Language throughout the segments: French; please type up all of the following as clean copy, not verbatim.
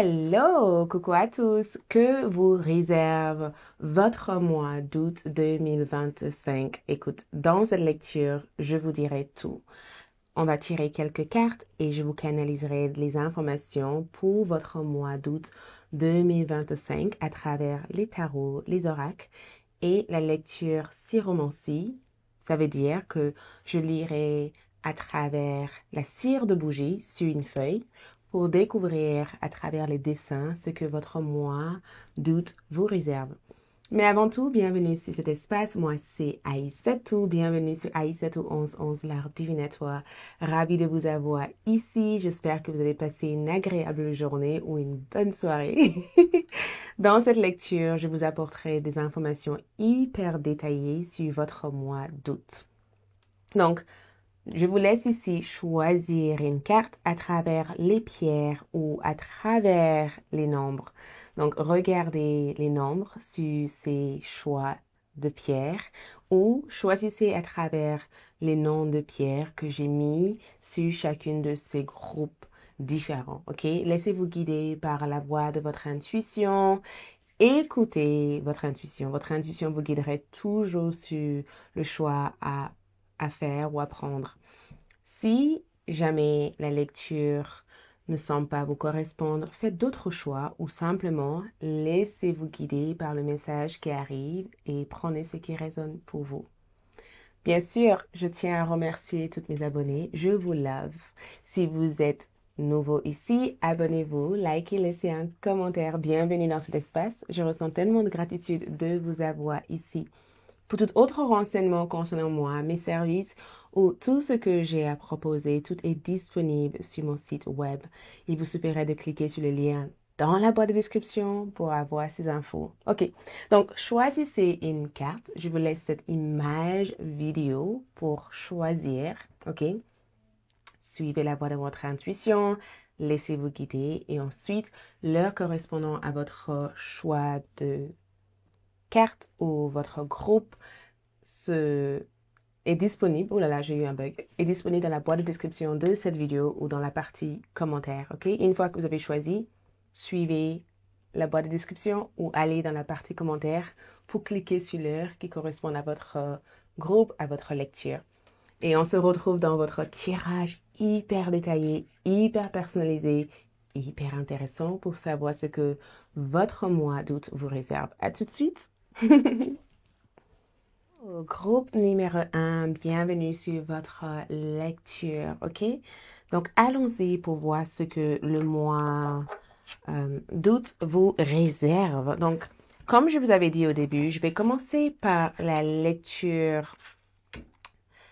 Hello, coucou à tous. Que vous réserve votre mois d'août 2025? Écoute, dans cette lecture, je vous dirai tout. On va tirer quelques cartes et je vous canaliserai les informations pour votre mois d'août 2025 à travers les tarots, les oracles et la lecture chiromancie. Ça veut dire que je lirai à travers la cire de bougie sur une feuille pour découvrir à travers les dessins ce que votre mois d'août vous réserve. Mais avant tout, bienvenue sur cet espace. Moi, c'est Aïssatou. Bienvenue sur Aïssatou 1111, l'art divinatoire. Ravi de vous avoir ici. J'espère que vous avez passé une agréable journée ou une bonne soirée. Dans cette lecture, je vous apporterai des informations hyper détaillées sur votre mois d'août. Donc, je vous laisse ici choisir une carte à travers les pierres ou à travers les nombres. Donc, regardez les nombres sur ces choix de pierres ou choisissez à travers les noms de pierres que j'ai mis sur chacune de ces groupes différents. OK? Laissez-vous guider par la voix de votre intuition. Écoutez votre intuition. Votre intuition vous guiderait toujours sur le choix à faire ou à prendre. Si jamais la lecture ne semble pas vous correspondre, faites d'autres choix ou simplement laissez-vous guider par le message qui arrive et prenez ce qui résonne pour vous. Bien sûr, je tiens à remercier toutes mes abonnés. Je vous love. Si vous êtes nouveau ici, abonnez-vous, likez, laissez un commentaire. Bienvenue dans cet espace. Je ressens tellement de gratitude de vous avoir ici. Pour tout autre renseignement concernant moi, mes services ou tout ce que j'ai à proposer, tout est disponible sur mon site web. Il vous suffirait de cliquer sur le lien dans la boîte de description pour avoir ces infos. OK, donc choisissez une carte. Je vous laisse cette image vidéo pour choisir. OK, suivez la voie de votre intuition, laissez-vous guider et ensuite l'heure correspondant à votre choix de carte ou votre groupe est disponible, oh là là, j'ai eu un bug, est disponible dans la boîte de description de cette vidéo ou dans la partie commentaires, ok? Une fois que vous avez choisi, suivez la boîte de description ou allez dans la partie commentaires pour cliquer sur l'heure qui correspond à votre groupe, à votre lecture. Et on se retrouve dans votre tirage hyper détaillé, hyper personnalisé, hyper intéressant pour savoir ce que votre mois d'août vous réserve. À tout de suite! Groupe numéro 1, bienvenue sur votre lecture, ok? Donc, allons-y pour voir ce que le mois d'août vous réserve. Donc, comme je vous avais dit au début, je vais commencer par la lecture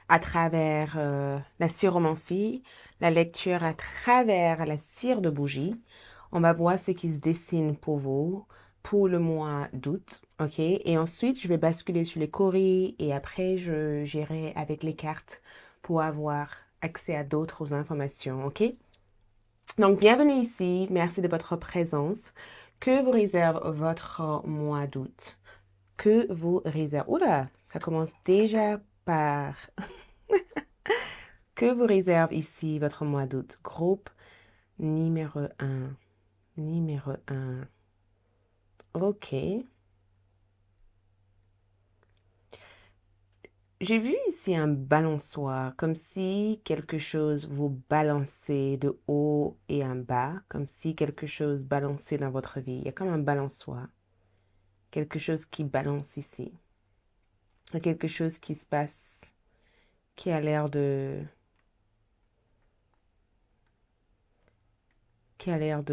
à travers la chiromancie, la lecture à travers la cire de bougie. On va voir ce qui se dessine pour vous pour le mois d'août, ok? Et ensuite, je vais basculer sur les coris et après, j'irai avec les cartes pour avoir accès à d'autres informations, ok? Donc, bienvenue ici. Merci de votre présence. Que vous réserve votre mois d'août? Que vous réserve... Oula, ça commence déjà par... Que vous réserve ici votre mois d'août? Groupe numéro 1. Numéro 1. Ok. J'ai vu ici un balançoire, comme si quelque chose vous balançait de haut et en bas, comme si quelque chose balançait dans votre vie. Il y a comme un balançoire. Quelque chose qui balance ici. Il y a quelque chose qui se passe, qui a l'air de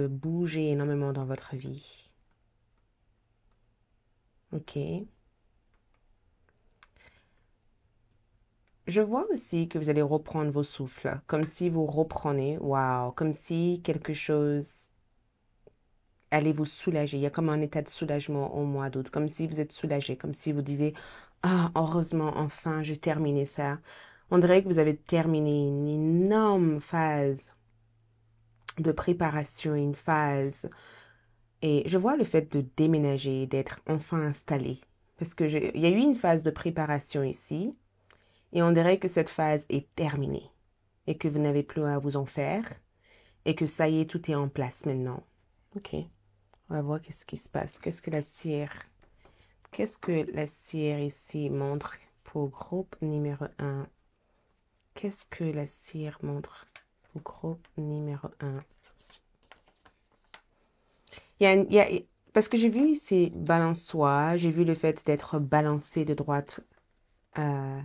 bouger énormément dans votre vie. Ok. Je vois aussi que vous allez reprendre vos souffles, comme si vous reprenez, waouh, comme si quelque chose allait vous soulager. Il y a comme un état de soulagement au mois d'août, comme si vous êtes soulagé, comme si vous disiez, ah, heureusement, enfin, j'ai terminé ça. On dirait que vous avez terminé une énorme phase de préparation, une phase. Et je vois le fait de déménager, d'être enfin installé. Parce que il y a eu une phase de préparation ici. Et on dirait que cette phase est terminée et que vous n'avez plus à vous en faire et que ça y est, tout est en place maintenant. Ok, on va voir qu'est-ce qui se passe. Qu'est-ce que la cire ici montre pour groupe numéro un? Qu'est-ce que la cire montre pour groupe numéro un? Parce que j'ai vu ici balançoire, j'ai vu le fait d'être balancé de droite à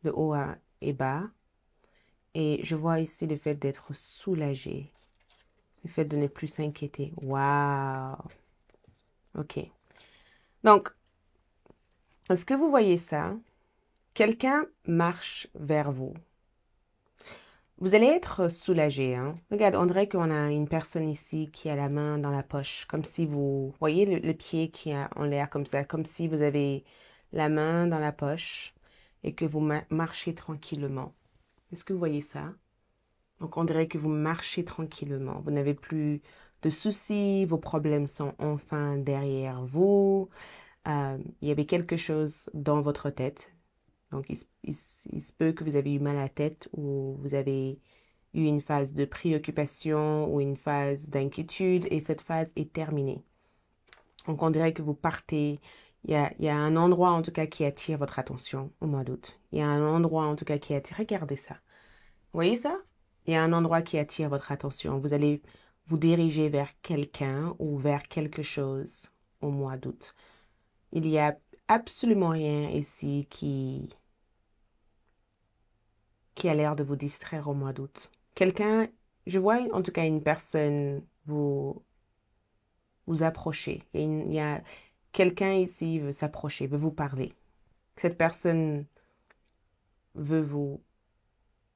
de haut et bas. Et je vois ici le fait d'être soulagé, le fait de ne plus s'inquiéter. Waouh! Ok. Donc, est-ce que vous voyez ça? Quelqu'un marche vers vous. Vous allez être soulagé, hein? Regarde, on dirait qu'on a une personne ici qui a la main dans la poche, comme si vous voyez le pied qui est en l'air comme ça, comme si vous avez la main dans la poche et que vous marchez tranquillement. Est-ce que vous voyez ça? Donc, on dirait que vous marchez tranquillement. Vous n'avez plus de soucis, vos problèmes sont enfin derrière vous. Il y avait quelque chose dans votre tête. Donc, il se peut que vous avez eu mal à la tête ou vous avez eu une phase de préoccupation ou une phase d'inquiétude et cette phase est terminée. Donc, on dirait que vous partez. Il y a un endroit en tout cas qui attire votre attention au mois d'août. Il y a un endroit en tout cas qui attire. Regardez ça. Vous voyez ça? Il y a un endroit qui attire votre attention. Vous allez vous diriger vers quelqu'un ou vers quelque chose au mois d'août. Il n'y a absolument rien ici qui a l'air de vous distraire au mois d'août. Quelqu'un, je vois en tout cas une personne vous approcher. Il y a quelqu'un ici veut s'approcher, veut vous parler. Cette personne veut vous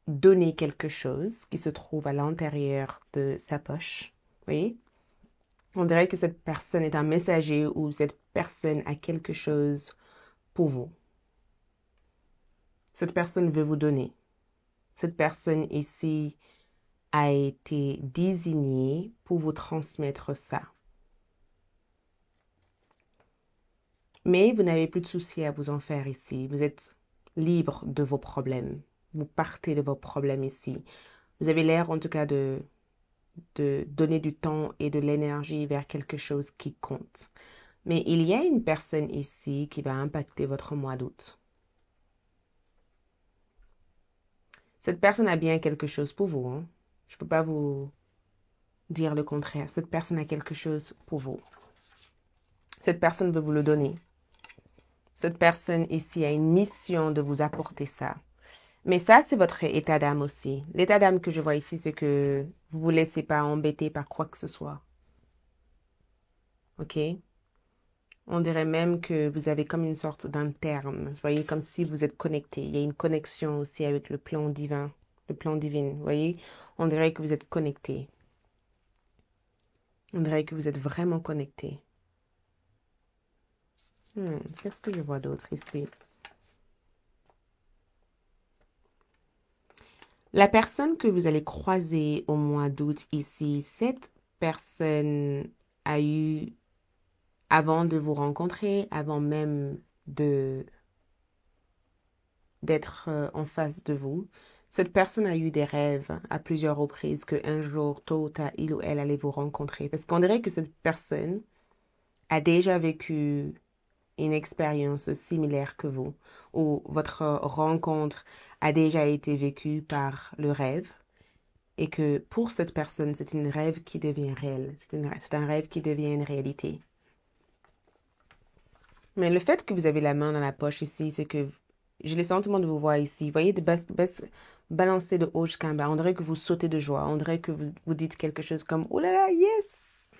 donner quelque chose qui se trouve à l'intérieur de sa poche. Vous voyez? On dirait que cette personne est un messager ou cette personne a quelque chose pour vous. Cette personne veut vous donner. Cette personne ici a été désignée pour vous transmettre ça. Mais vous n'avez plus de soucis à vous en faire ici. Vous êtes libre de vos problèmes. Vous partez de vos problèmes ici. Vous avez l'air en tout cas de donner du temps et de l'énergie vers quelque chose qui compte. Mais il y a une personne ici qui va impacter votre mois d'août. Cette personne a bien quelque chose pour vous, hein. Je ne peux pas vous dire le contraire. Cette personne a quelque chose pour vous. Cette personne veut vous le donner. Cette personne ici a une mission de vous apporter ça. Mais ça, c'est votre état d'âme aussi. L'état d'âme que je vois ici, c'est que vous ne vous laissez pas embêter par quoi que ce soit. OK? On dirait même que vous avez comme une sorte d'interne. Vous voyez, comme si vous êtes connecté. Il y a une connexion aussi avec le plan divin, le plan divin. Vous voyez? On dirait que vous êtes connecté. On dirait que vous êtes vraiment connecté. Qu'est-ce que je vois d'autre ici? La personne que vous allez croiser au mois d'août ici, cette personne a eu, avant de vous rencontrer, avant même de d'être en face de vous, cette personne a eu des rêves à plusieurs reprises qu'un jour, tôt ou tard, il ou elle allait vous rencontrer. Parce qu'on dirait que cette personne a déjà vécu une expérience similaire que vous, où votre rencontre a déjà été vécue par le rêve et que pour cette personne, c'est un rêve qui devient réel, c'est un rêve qui devient une réalité. Mais le fait que vous avez la main dans la poche ici, c'est que j'ai le sentiment de vous voir ici. Vous voyez, balancer de haut jusqu'en bas. On dirait que vous sautez de joie. On dirait que vous dites quelque chose comme oh là là, yes!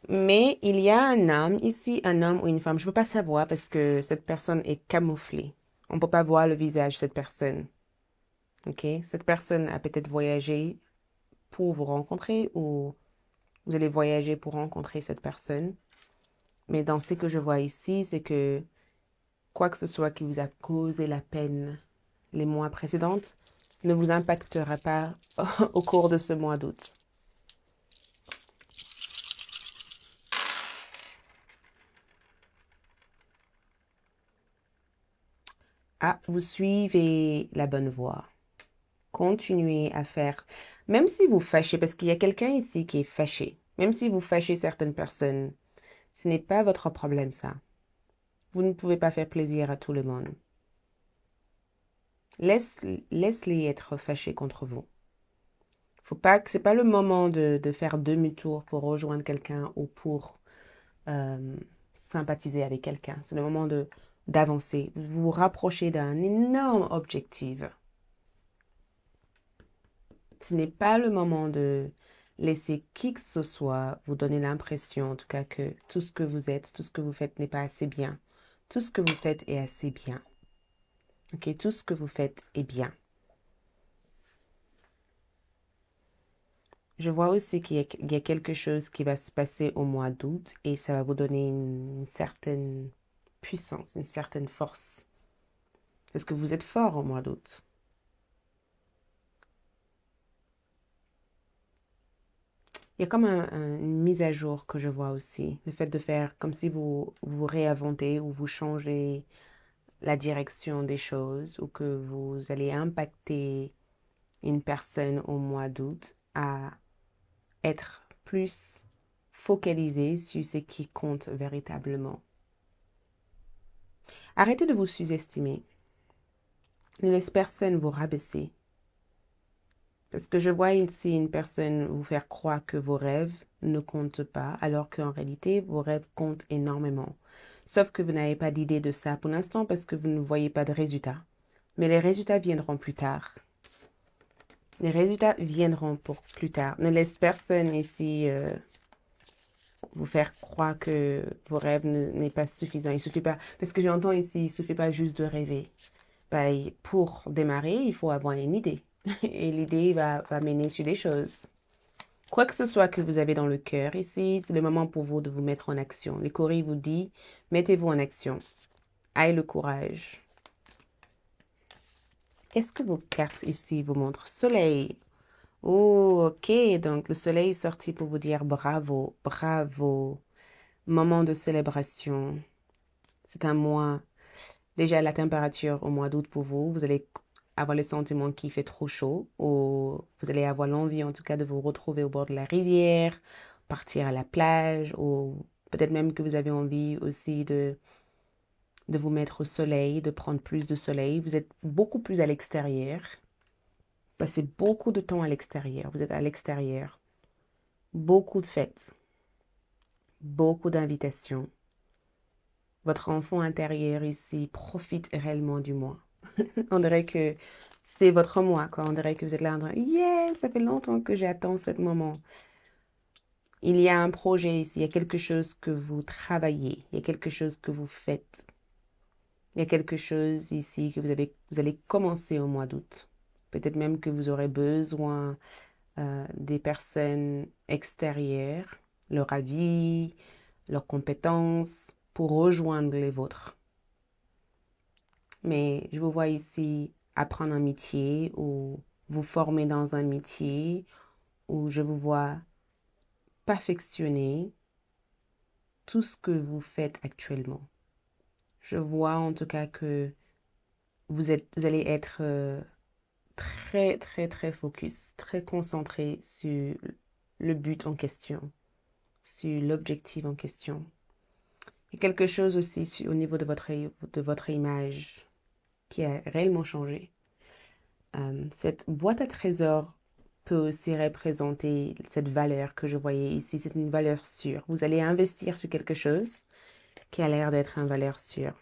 Mais il y a un homme ici, un homme ou une femme. Je ne peux pas savoir parce que cette personne est camouflée. On ne peut pas voir le visage de cette personne. OK? Cette personne a peut-être voyagé pour vous rencontrer ou vous allez voyager pour rencontrer cette personne. Mais dans ce que je vois ici, c'est que quoi que ce soit qui vous a causé la peine les mois précédents ne vous impactera pas au cours de ce mois d'août. Ah, vous suivez la bonne voie. continuez à faire, même si vous fâchez, parce qu'il y a quelqu'un ici qui est fâché, même si vous fâchez certaines personnes, ce n'est pas votre problème, ça. Vous ne pouvez pas faire plaisir à tout le monde. Laisse-les être fâchés contre vous. Faut pas que c'est pas le moment de faire demi-tour pour rejoindre quelqu'un ou pour euh, sympathiser avec quelqu'un. C'est le moment d'avancer. Vous vous rapprochez d'un énorme objectif. Ce n'est pas le moment de laisser qui que ce soit vous donner l'impression, en tout cas, que tout ce que vous êtes, tout ce que vous faites n'est pas assez bien. Tout ce que vous faites est assez bien. Ok, tout ce que vous faites est bien. Je vois aussi qu'il y a quelque chose qui va se passer au mois d'août et ça va vous donner une certaine puissance, une certaine force. Parce que vous êtes fort au mois d'août. Il y a comme une mise à jour que je vois aussi. Le fait de faire comme si vous réinventez ou vous changez la direction des choses ou que vous allez impacter une personne au mois d'août à être plus focalisé sur ce qui compte véritablement. Arrêtez de vous sous-estimer. Ne laisse personne vous rabaisser. Parce que je vois ici une personne vous faire croire que vos rêves ne comptent pas, alors qu'en réalité, vos rêves comptent énormément. Sauf que vous n'avez pas d'idée de ça pour l'instant parce que vous ne voyez pas de résultats. Mais les résultats viendront plus tard. Les résultats viendront pour plus tard. Ne laisse personne ici vous faire croire que vos rêves n'est pas suffisant. Il suffit pas, parce que j'entends ici, il suffit pas juste de rêver. Ben, pour démarrer, il faut avoir une idée. Et l'idée va mener sur des choses. Quoi que ce soit que vous avez dans le cœur, ici, c'est le moment pour vous de vous mettre en action. L'écourille vous dit, mettez-vous en action. Aie le courage. Qu'est-ce que vos cartes ici vous montrent? Soleil. Oh, ok. Donc, le soleil est sorti pour vous dire bravo, bravo. Moment de célébration. C'est un mois. Déjà, la température au mois d'août pour vous, vous allez avoir le sentiment qu'il fait trop chaud ou vous allez avoir l'envie en tout cas de vous retrouver au bord de la rivière, partir à la plage ou peut-être même que vous avez envie aussi de vous mettre au soleil, de prendre plus de soleil. Vous êtes beaucoup plus à l'extérieur. Passez beaucoup de temps à l'extérieur. Vous êtes à l'extérieur. Beaucoup de fêtes. Beaucoup d'invitations. Votre enfant intérieur ici profite réellement du mois. On dirait que c'est votre mois, quoi. On dirait que vous êtes là en train, yeah, ça fait longtemps que j'attends ce moment. Il y a un projet ici, il y a quelque chose que vous travaillez, il y a quelque chose que vous faites. Il y a quelque chose ici que vous allez commencer au mois d'août. Peut-être même que vous aurez besoin des personnes extérieures, leur avis, leurs compétences pour rejoindre les vôtres. Mais je vous vois ici apprendre un métier ou vous former dans un métier ou je vous vois perfectionner tout ce que vous faites actuellement. Je vois en tout cas que vous allez être très, très, très focus, très concentré sur le but en question, sur l'objectif en question. Et quelque chose aussi au niveau de votre image qui a réellement changé. Cette boîte à trésors peut aussi représenter cette valeur que je voyais ici. C'est une valeur sûre. Vous allez investir sur quelque chose qui a l'air d'être une valeur sûre.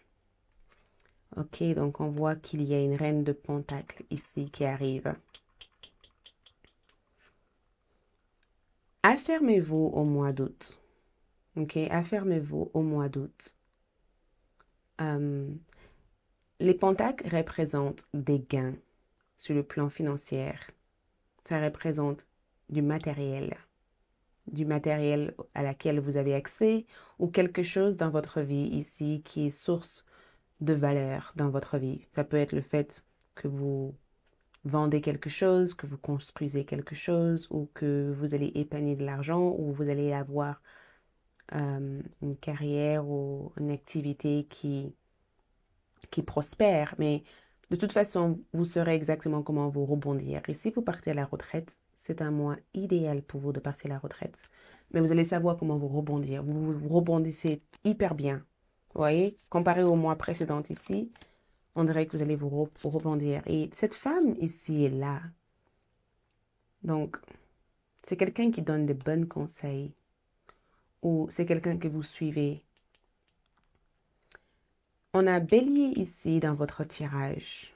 Ok, donc on voit qu'il y a une reine de Pentacle ici qui arrive. Affirmez-vous au mois d'août. Ok, affirmez-vous au mois d'août. Les pentacles représentent des gains sur le plan financier. Ça représente du matériel à laquelle vous avez accès ou quelque chose dans votre vie ici qui est source de valeur dans votre vie. Ça peut être le fait que vous vendez quelque chose, que vous construisez quelque chose ou que vous allez épargner de l'argent ou vous allez avoir une carrière ou une activité qui prospère. Mais De toute façon, vous saurez exactement comment vous rebondir. Et si vous partez à la retraite, c'est un mois idéal pour vous de partir à la retraite. Mais vous allez savoir comment vous rebondir. Vous rebondissez hyper bien. Vous voyez, comparé au mois précédent ici, on dirait que vous allez vous rebondir. Et cette femme ici est là. Donc, c'est quelqu'un qui donne de bons conseils. Ou c'est quelqu'un que vous suivez. On a Bélier ici dans votre tirage.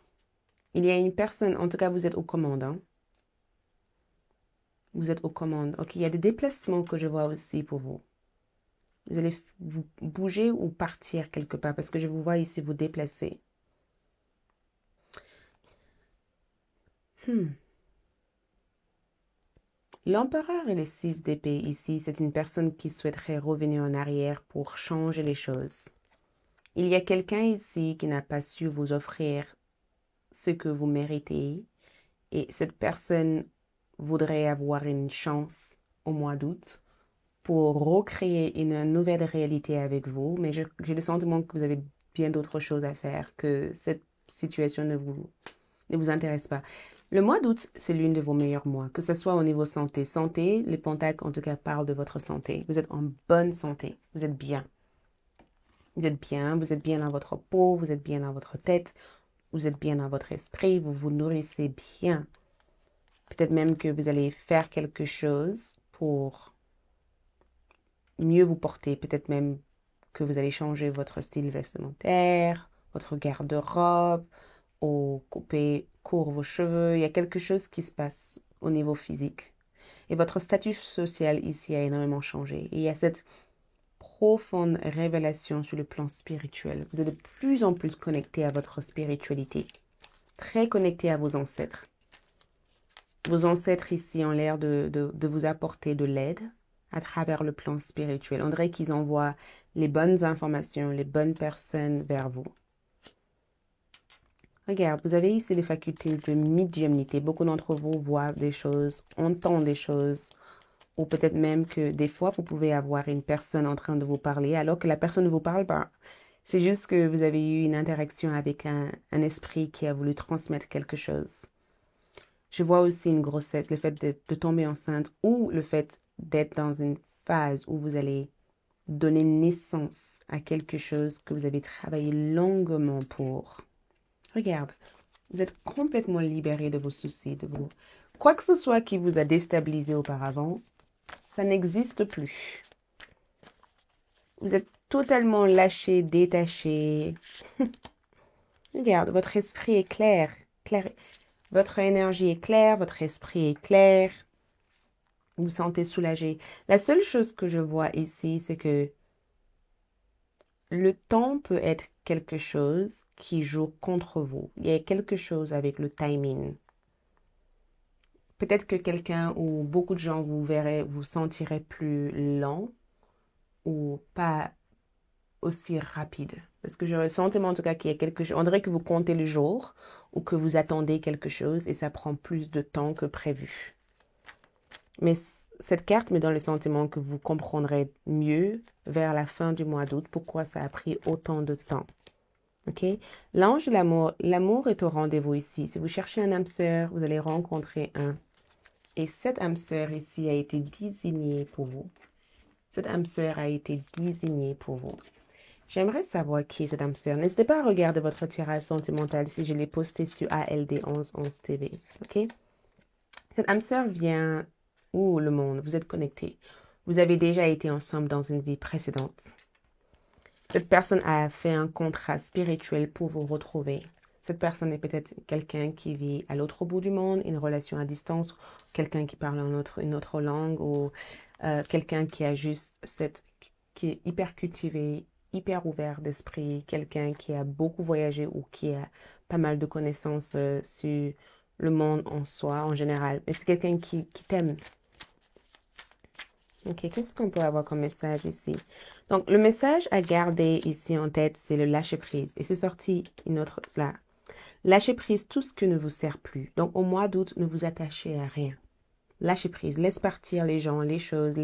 Il y a une personne, en tout cas vous êtes aux commandes. Hein? Vous êtes aux commandes. Ok, il y a des déplacements que je vois aussi pour vous. Vous allez vous bouger ou partir quelque part parce que je vous vois ici vous déplacer. L'empereur et les 6 d'épée ici, c'est une personne qui souhaiterait revenir en arrière pour changer les choses. Il y a quelqu'un ici qui n'a pas su vous offrir ce que vous méritez et cette personne voudrait avoir une chance au mois d'août pour recréer une nouvelle réalité avec vous, mais j'ai le sentiment que vous avez bien d'autres choses à faire, que cette situation ne vous intéresse pas. Le mois d'août, c'est l'une de vos meilleurs mois, que ce soit au niveau santé. Santé, les pentacles en tout cas parlent de votre santé. Vous êtes en bonne santé, vous êtes bien. Vous êtes bien dans votre peau, vous êtes bien dans votre tête, vous êtes bien dans votre esprit, vous vous nourrissez bien. Peut-être même que vous allez faire quelque chose pour mieux vous porter. Peut-être même que vous allez changer votre style vestimentaire, votre garde-robe, ou couper court vos cheveux. Il y a quelque chose qui se passe au niveau physique. Et votre statut social ici a énormément changé. Et il y a cette profonde révélation sur le plan spirituel. Vous êtes de plus en plus connecté à votre spiritualité. Très connecté à vos ancêtres. Vos ancêtres ici ont l'air de vous apporter de l'aide à travers le plan spirituel. On dirait qu'ils envoient les bonnes informations, les bonnes personnes vers vous. Regarde, vous avez ici les facultés de médiumnité. Beaucoup d'entre vous voient des choses, entendent des choses, ou peut-être même que des fois, vous pouvez avoir une personne en train de vous parler, alors que la personne ne vous parle pas. C'est juste que vous avez eu une interaction avec un esprit qui a voulu transmettre quelque chose. Je vois aussi une grossesse, le fait de tomber enceinte ou le fait d'être dans une phase où vous allez donner naissance à quelque chose que vous avez travaillé longuement pour. Regarde, vous êtes complètement libéré de vos soucis, de vous. Quoi que ce soit qui vous a déstabilisé auparavant, ça n'existe plus. Vous êtes totalement lâché, détaché. Regarde, votre esprit est clair, clair. Votre énergie est claire, votre esprit est clair. Vous vous sentez soulagé. La seule chose que je vois ici, c'est que le temps peut être quelque chose qui joue contre vous. Il y a quelque chose avec le timing. Peut-être que quelqu'un ou beaucoup de gens vous verraient, vous sentirez plus lent ou pas aussi rapide. Parce que j'ai le sentiment en tout cas qu'il y a quelque chose. On dirait que vous comptez le jour ou que vous attendez quelque chose et ça prend plus de temps que prévu. Mais cette carte me donne le sentiment que vous comprendrez mieux vers la fin du mois d'août pourquoi ça a pris autant de temps. OK? L'ange de l'amour. L'amour est au rendez-vous ici. Si vous cherchez un âme sœur, vous allez rencontrer un. Et cette âme sœur ici a été désignée pour vous. Cette âme sœur a été désignée pour vous. J'aimerais savoir qui est cette âme sœur. N'hésitez pas à regarder votre tirage sentimental si je l'ai posté sur ALD 1111 TV. OK? Cette âme sœur vient où le monde? Vous êtes connectés. Vous avez déjà été ensemble dans une vie précédente. Cette personne a fait un contrat spirituel pour vous retrouver. Cette personne est peut-être quelqu'un qui vit à l'autre bout du monde, une relation à distance, quelqu'un qui parle une autre langue ou quelqu'un qui a juste qui est hyper cultivé, hyper ouvert d'esprit, quelqu'un qui a beaucoup voyagé ou qui a pas mal de connaissances sur le monde en soi en général. Mais c'est quelqu'un qui t'aime. Ok, qu'est-ce qu'on peut avoir comme message ici? Donc, le message à garder ici en tête, c'est le lâcher-prise. Et c'est sorti une autre là. Lâchez prise tout ce qui ne vous sert plus. Donc, au mois d'août, ne vous attachez à rien. Lâchez prise. Laisse partir les gens, les choses,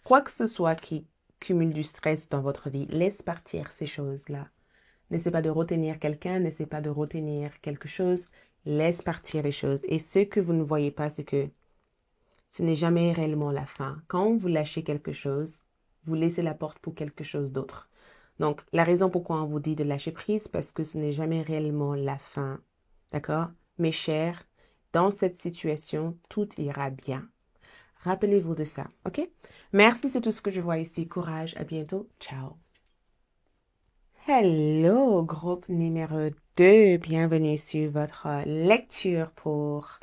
quoi que ce soit qui cumule du stress dans votre vie. Laisse partir ces choses-là. N'essaie pas de retenir quelqu'un, n'essaie pas de retenir quelque chose. Laisse partir les choses. Et ce que vous ne voyez pas, c'est que ce n'est jamais réellement la fin. Quand vous lâchez quelque chose, vous laissez la porte pour quelque chose d'autre. Donc, la raison pourquoi on vous dit de lâcher prise, parce que ce n'est jamais réellement la fin. D'accord? Mes chers, dans cette situation, tout ira bien. Rappelez-vous de ça, ok? Merci, c'est tout ce que je vois ici. Courage, à bientôt. Ciao. Hello, groupe numéro 2. Bienvenue sur votre lecture pour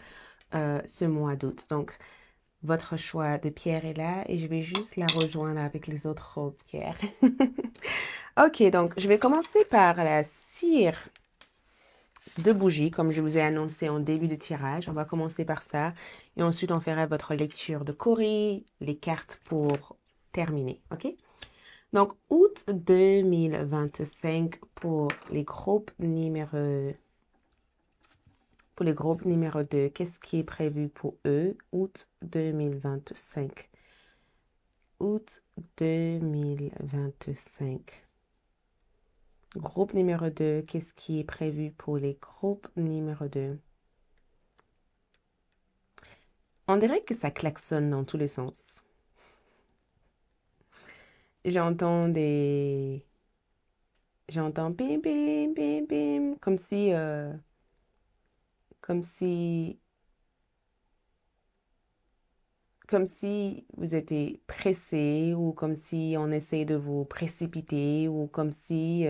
ce mois d'août. Donc, votre choix de pierre est là et je vais juste la rejoindre avec les autres pierres. Ok, donc je vais commencer par la cire de bougie, comme je vous ai annoncé en début de tirage. On va commencer par ça et ensuite on fera votre lecture de Corée, les cartes pour terminer, ok? Donc, août 2025 pour les groupes numéro 2. Qu'est-ce qui est prévu pour eux? Août 2025. Août 2025. Groupe numéro 2, qu'est-ce qui est prévu pour les groupes numéro 2? On dirait que ça klaxonne dans tous les sens. J'entends J'entends bim, bim, bim, bim, comme si, comme si vous étiez pressé ou comme si on essaie de vous précipiter ou comme si...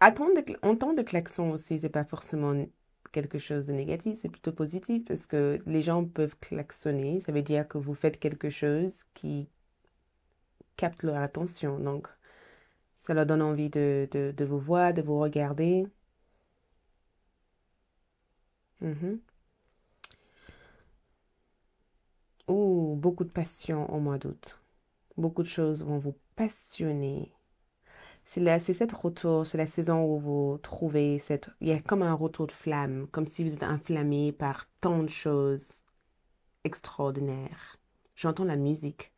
entendre de klaxon aussi, c'est pas forcément quelque chose de négatif, c'est plutôt positif parce que les gens peuvent klaxonner. Ça veut dire que vous faites quelque chose qui capte leur attention. Donc, ça leur donne envie de vous voir, de vous regarder. Mhm. Ouh, beaucoup de passion au mois d'août. Beaucoup de choses vont vous passionner. C'est cette retour, c'est la saison où vous trouvez il y a comme un retour de flamme, comme si vous êtes enflammé par tant de choses extraordinaires. J'entends la musique.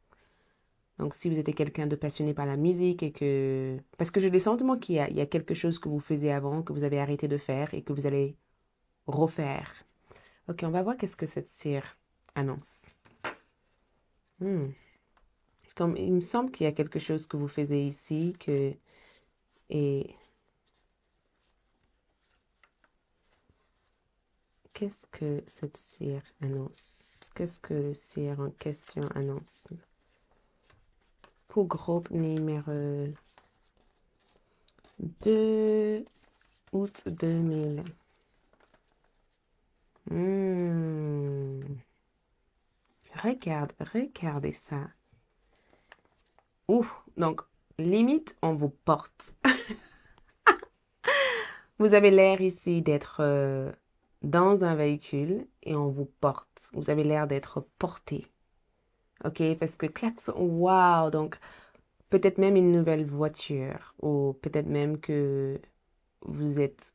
Donc, si vous êtes quelqu'un de passionné par la musique et que... Parce que j'ai le sentiment il y a quelque chose que vous faisiez avant, que vous avez arrêté de faire et que vous allez refaire. Ok, on va voir qu'est-ce que cette cire annonce. Hmm. Il me semble qu'il y a quelque chose que vous faisiez ici et qu'est-ce que cette cire annonce? Qu'est-ce que le cire en question annonce? Pour groupe numéro 2, août 2000. Regardez ça. Ouh, donc, limite, on vous porte. Vous avez l'air ici d'être dans un véhicule et on vous porte. Vous avez l'air d'être porté. OK? Parce que klaxon, waouh! Donc, peut-être même une nouvelle voiture ou peut-être même que vous êtes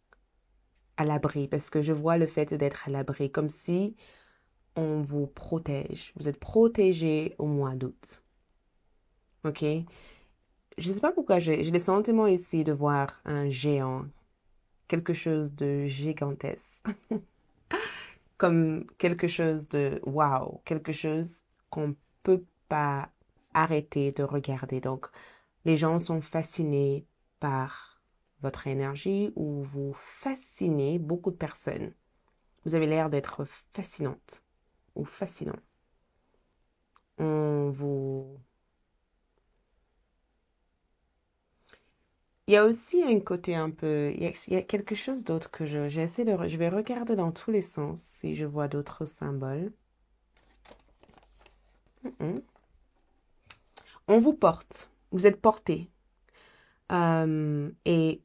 à l'abri. Parce que je vois le fait d'être à l'abri comme si on vous protège. Vous êtes protégé au mois d'août. OK? Je ne sais pas pourquoi j'ai le sentiment ici de voir un géant, quelque chose de gigantesque, comme quelque chose de wow, quelque chose qu'on ne peut pas arrêter de regarder. Donc, les gens sont fascinés par votre énergie ou vous fascinez beaucoup de personnes. Vous avez l'air d'être fascinante ou fascinant. On vous Il y a aussi un côté un peu, il y a quelque chose d'autre que je vais regarder dans tous les sens si je vois d'autres symboles. Mhm. On vous porte, vous êtes porté. Et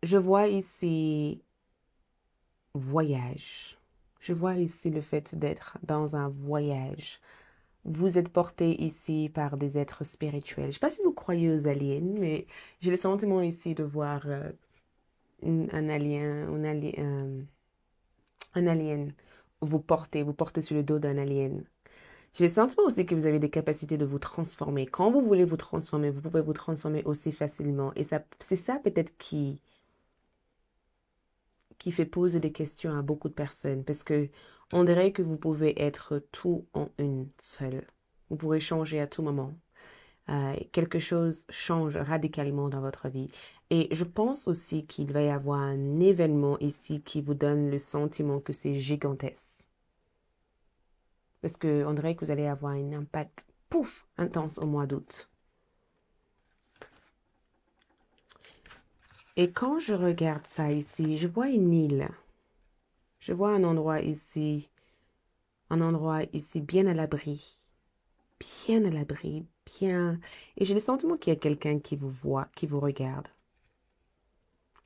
je vois ici voyage. Je vois ici le fait d'être dans un voyage. Vous êtes porté ici par des êtres spirituels. Je ne sais pas si vous croyez aux aliens, mais j'ai le sentiment ici de voir un alien, un alien vous portez sur le dos d'un alien. J'ai le sentiment aussi que vous avez des capacités de vous transformer. Quand vous voulez vous transformer, vous pouvez vous transformer aussi facilement. Et ça, c'est ça peut-être qui fait poser des questions à beaucoup de personnes. Parce que on dirait que vous pouvez être tout en une seule. Vous pourrez changer à tout moment. Quelque chose change radicalement dans votre vie. Et je pense aussi qu'il va y avoir un événement ici qui vous donne le sentiment que c'est gigantesque. Parce qu'on dirait que vous allez avoir un impact, pouf, intense au mois d'août. Et quand je regarde ça ici, je vois une île. Je vois un endroit ici bien à l'abri. Bien à l'abri, bien. Et j'ai le sentiment qu'il y a quelqu'un qui vous voit, qui vous regarde.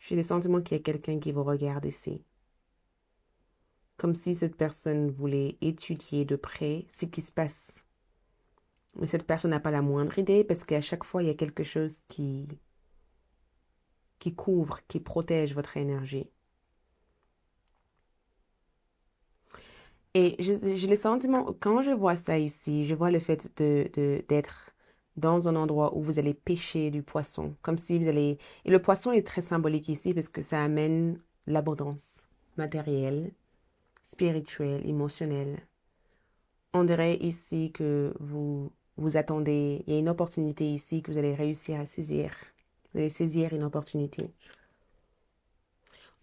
J'ai le sentiment qu'il y a quelqu'un qui vous regarde ici. Comme si cette personne voulait étudier de près ce qui se passe. Mais cette personne n'a pas la moindre idée parce qu'à chaque fois, il y a quelque chose qui couvre, qui protège votre énergie. Et j'ai le sentiment, quand je vois ça ici, je vois le fait d'être dans un endroit où vous allez pêcher du poisson, comme si vous allez... Et le poisson est très symbolique ici parce que ça amène l'abondance matérielle, spirituelle, émotionnelle. On dirait ici que vous attendez, il y a une opportunité ici que vous allez réussir à saisir. Vous allez saisir une opportunité.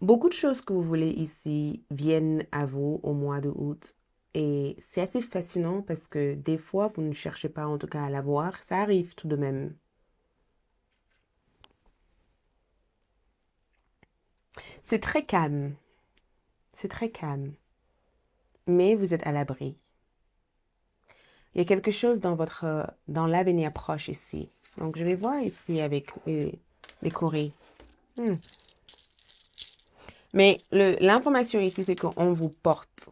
Beaucoup de choses que vous voulez ici viennent à vous au mois de août. Et c'est assez fascinant parce que des fois, vous ne cherchez pas en tout cas à l'avoir. Ça arrive tout de même. C'est très calme. C'est très calme. Mais vous êtes à l'abri. Il y a quelque chose dans l'avenir proche ici. Donc, je vais voir ici avec les courriers. Hmm. Mais l'information ici, c'est qu'on vous porte.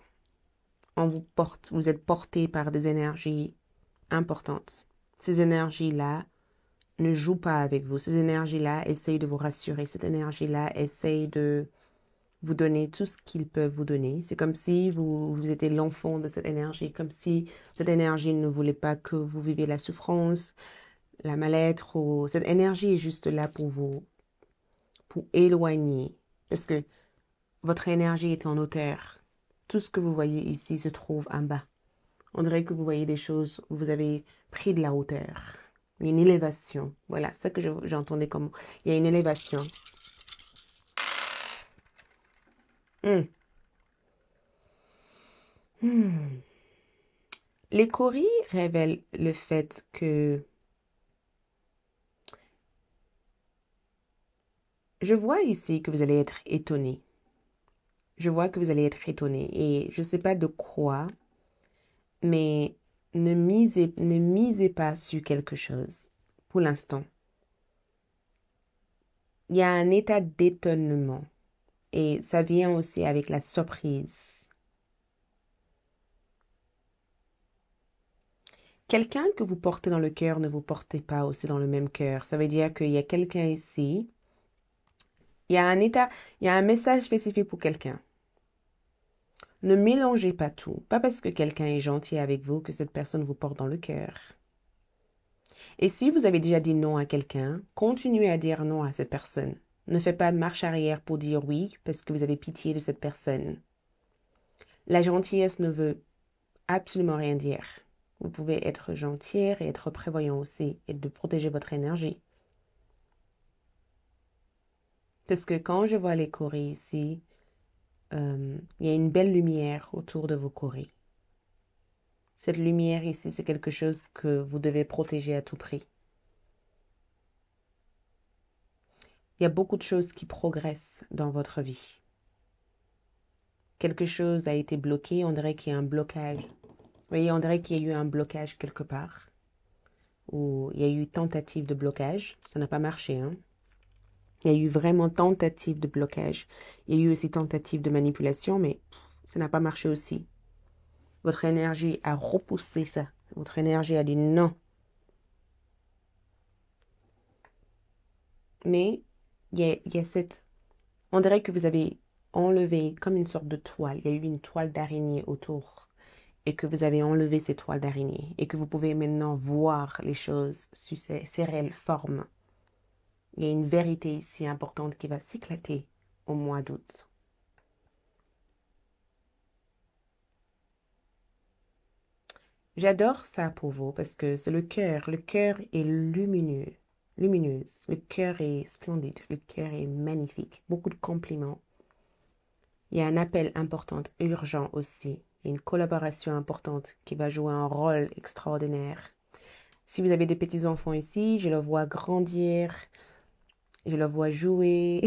On vous porte. Vous êtes porté par des énergies importantes. Ces énergies-là ne jouent pas avec vous. Ces énergies-là essayent de vous rassurer. Cette énergie-là essaye de vous donner tout ce qu'ils peuvent vous donner. C'est comme si vous étiez l'enfant de cette énergie, comme si cette énergie ne voulait pas que vous viviez la souffrance, la mal-être. Cette énergie est juste là pour vous, pour éloigner. Parce que votre énergie est en hauteur. Tout ce que vous voyez ici se trouve en bas. On dirait que vous voyez des choses, vous avez pris de la hauteur. Il y a une élévation. Voilà, c'est ça que j'entendais comme... Il y a une élévation. Hmm. Hmm. Les coris révèlent le fait que... Je vois ici que vous allez être étonné. Je vois que vous allez être étonné. Et je ne sais pas de quoi, mais ne misez pas sur quelque chose pour l'instant. Il y a un état d'étonnement. Et ça vient aussi avec la surprise. Quelqu'un que vous portez dans le cœur ne vous portez pas aussi dans le même cœur. Ça veut dire qu'il y a quelqu'un ici. Il y a un état, il y a un message spécifique pour quelqu'un. Ne mélangez pas tout. Pas parce que quelqu'un est gentil avec vous que cette personne vous porte dans le cœur. Et si vous avez déjà dit non à quelqu'un, continuez à dire non à cette personne. Ne faites pas de marche arrière pour dire oui parce que vous avez pitié de cette personne. La gentillesse ne veut absolument rien dire. Vous pouvez être gentil et être prévoyant aussi et de protéger votre énergie. Parce que quand je vois les coris ici, il y a une belle lumière autour de vos coris. Cette lumière ici, c'est quelque chose que vous devez protéger à tout prix. Il y a beaucoup de choses qui progressent dans votre vie. Quelque chose a été bloqué, on dirait qu'il y a un blocage. Vous voyez, on dirait qu'il y a eu un blocage quelque part. Ou il y a eu tentative de blocage. Ça n'a pas marché, hein. Il y a eu vraiment tentative de blocage. Il y a eu aussi tentative de manipulation, mais ça n'a pas marché aussi. Votre énergie a repoussé ça. Votre énergie a dit non. Mais il y a cette... On dirait que vous avez enlevé comme une sorte de toile. Il y a eu une toile d'araignée autour. et que vous avez enlevé ces toiles d'araignée et que vous pouvez maintenant voir les choses sous ces réelles formes. Il y a une vérité ici importante qui va s'éclater au mois d'août. J'adore ça pour vous parce que c'est le cœur. Le cœur est lumineux, lumineuse. Le cœur est splendide. Le cœur est magnifique. Beaucoup de compliments. Il y a un appel important, urgent aussi. Il y a une collaboration importante qui va jouer un rôle extraordinaire. Si vous avez des petits-enfants ici, je le vois grandir, je le vois jouer.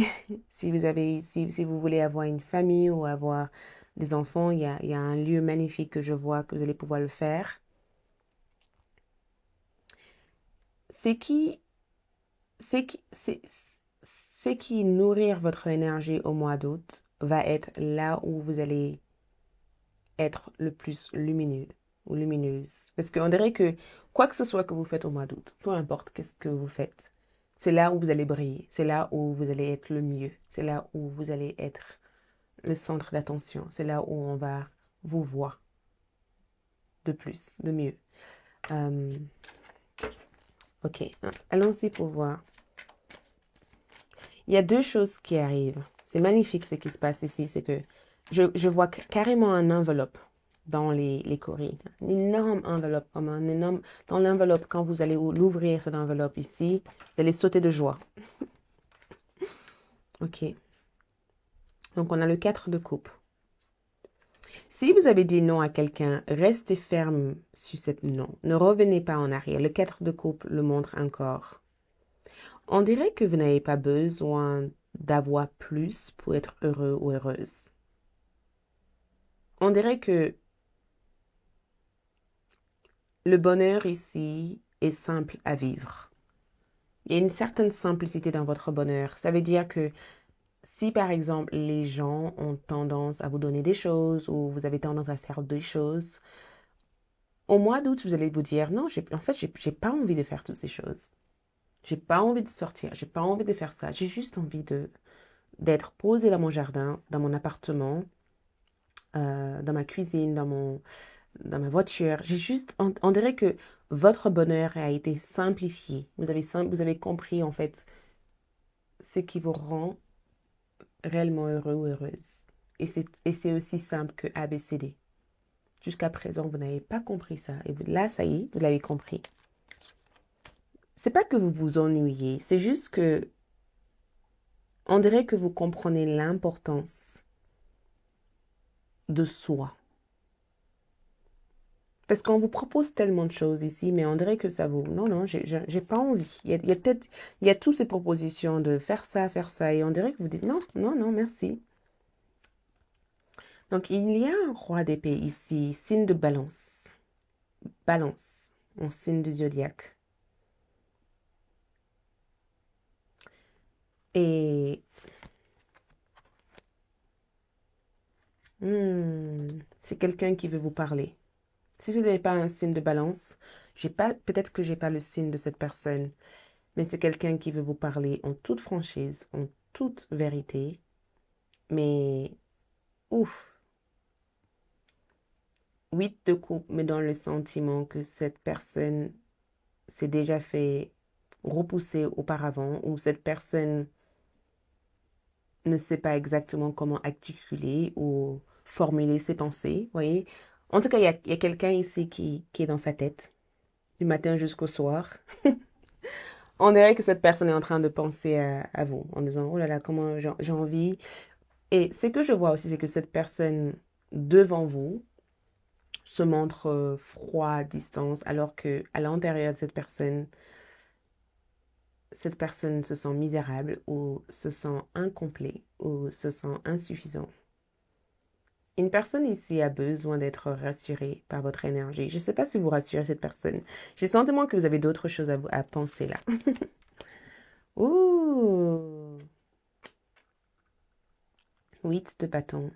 Si vous voulez avoir une famille ou avoir des enfants, il y a un lieu magnifique que je vois que vous allez pouvoir le faire. C'est qui, c'est qui nourrir votre énergie au mois d'août va être là où vous allez être le plus lumineux ou lumineuse. Parce qu'on dirait que quoi que ce soit que vous faites au mois d'août, peu importe qu'est-ce que vous faites, c'est là où vous allez briller, c'est là où vous allez être le mieux, c'est là où vous allez être le centre d'attention, c'est là où on va vous voir de plus, de mieux. Ok, allons-y pour voir. Il y a deux choses qui arrivent. C'est magnifique ce qui se passe ici, c'est que je vois carrément un enveloppe dans les coris. Une énorme enveloppe, comme un énorme... Dans l'enveloppe, quand vous allez l'ouvrir, cette enveloppe ici, vous allez sauter de joie. Ok. Donc, on a le 4 de coupe. Si vous avez dit non à quelqu'un, restez ferme sur cette non. Ne revenez pas en arrière. Le 4 de coupe le montre encore. On dirait que vous n'avez pas besoin d'avoir plus pour être heureux ou heureuse. On dirait que le bonheur ici est simple à vivre. Il y a une certaine simplicité dans votre bonheur. Ça veut dire que si par exemple les gens ont tendance à vous donner des choses ou vous avez tendance à faire des choses, au mois d'août, vous allez vous dire non, en fait, j'ai pas envie de faire toutes ces choses. J'ai pas envie de sortir, j'ai pas envie de faire ça. J'ai juste envie d'être posée dans mon jardin, dans mon appartement, dans ma cuisine, dans ma voiture. J'ai juste, on dirait que votre bonheur a été simplifié. Vous avez compris en fait ce qui vous rend réellement heureux ou heureuse. Et c'est aussi simple que ABCD. Jusqu'à présent, vous n'avez pas compris ça. Et là, ça y est, vous l'avez compris. C'est pas que vous vous ennuyez, c'est juste que on dirait que vous comprenez l'importance de soi. Parce qu'on vous propose tellement de choses ici, mais on dirait que ça vous... Non, non, j'ai pas envie. Il y a peut-être... Il y a toutes ces propositions de faire ça, et on dirait que vous dites non, non, non, merci. Donc, il y a un roi d'épée ici, signe de balance. Balance, en signe du zodiaque. Et... c'est quelqu'un qui veut vous parler. Si ce n'est pas un signe de balance, peut-être que j'ai pas le signe de cette personne, mais c'est quelqu'un qui veut vous parler en toute franchise, en toute vérité. Mais, ouf, 8 de coupe mais dans le sentiment que cette personne s'est déjà fait repousser auparavant ou cette personne ne sait pas exactement comment articuler ou formuler ses pensées, voyez. En tout cas, il y a quelqu'un ici qui est dans sa tête, du matin jusqu'au soir. On dirait que cette personne est en train de penser à vous, en disant, oh là là, comment j'ai envie. Et ce que je vois aussi, c'est que cette personne devant vous se montre froid à distance, alors que à l'intérieur de cette personne se sent misérable ou se sent incomplet ou se sent insuffisant. Une personne ici a besoin d'être rassurée par votre énergie. Je ne sais pas si vous rassurez cette personne. J'ai le sentiment que vous avez d'autres choses à penser là. Ouh! 8 de bâton.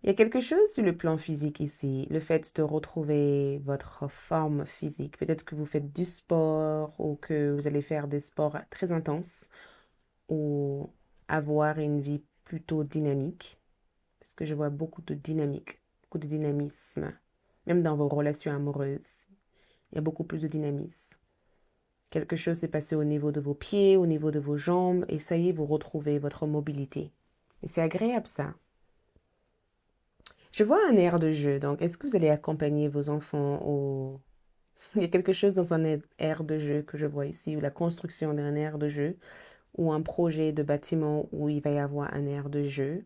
Il y a quelque chose sur le plan physique ici, le fait de retrouver votre forme physique. Peut-être que vous faites du sport ou que vous allez faire des sports très intenses ou avoir une vie plutôt dynamique. parce que je vois beaucoup de dynamique, beaucoup de dynamisme. Même dans vos relations amoureuses, il y a beaucoup plus de dynamisme. Quelque chose s'est passé au niveau de vos pieds, au niveau de vos jambes, et ça y est, vous retrouvez votre mobilité. Et c'est agréable ça. Je vois un air de jeu, donc est-ce que vous allez accompagner vos enfants au... Il y a quelque chose dans un air de jeu que je vois ici, ou la construction d'un air de jeu, ou un projet de bâtiment où il va y avoir un air de jeu.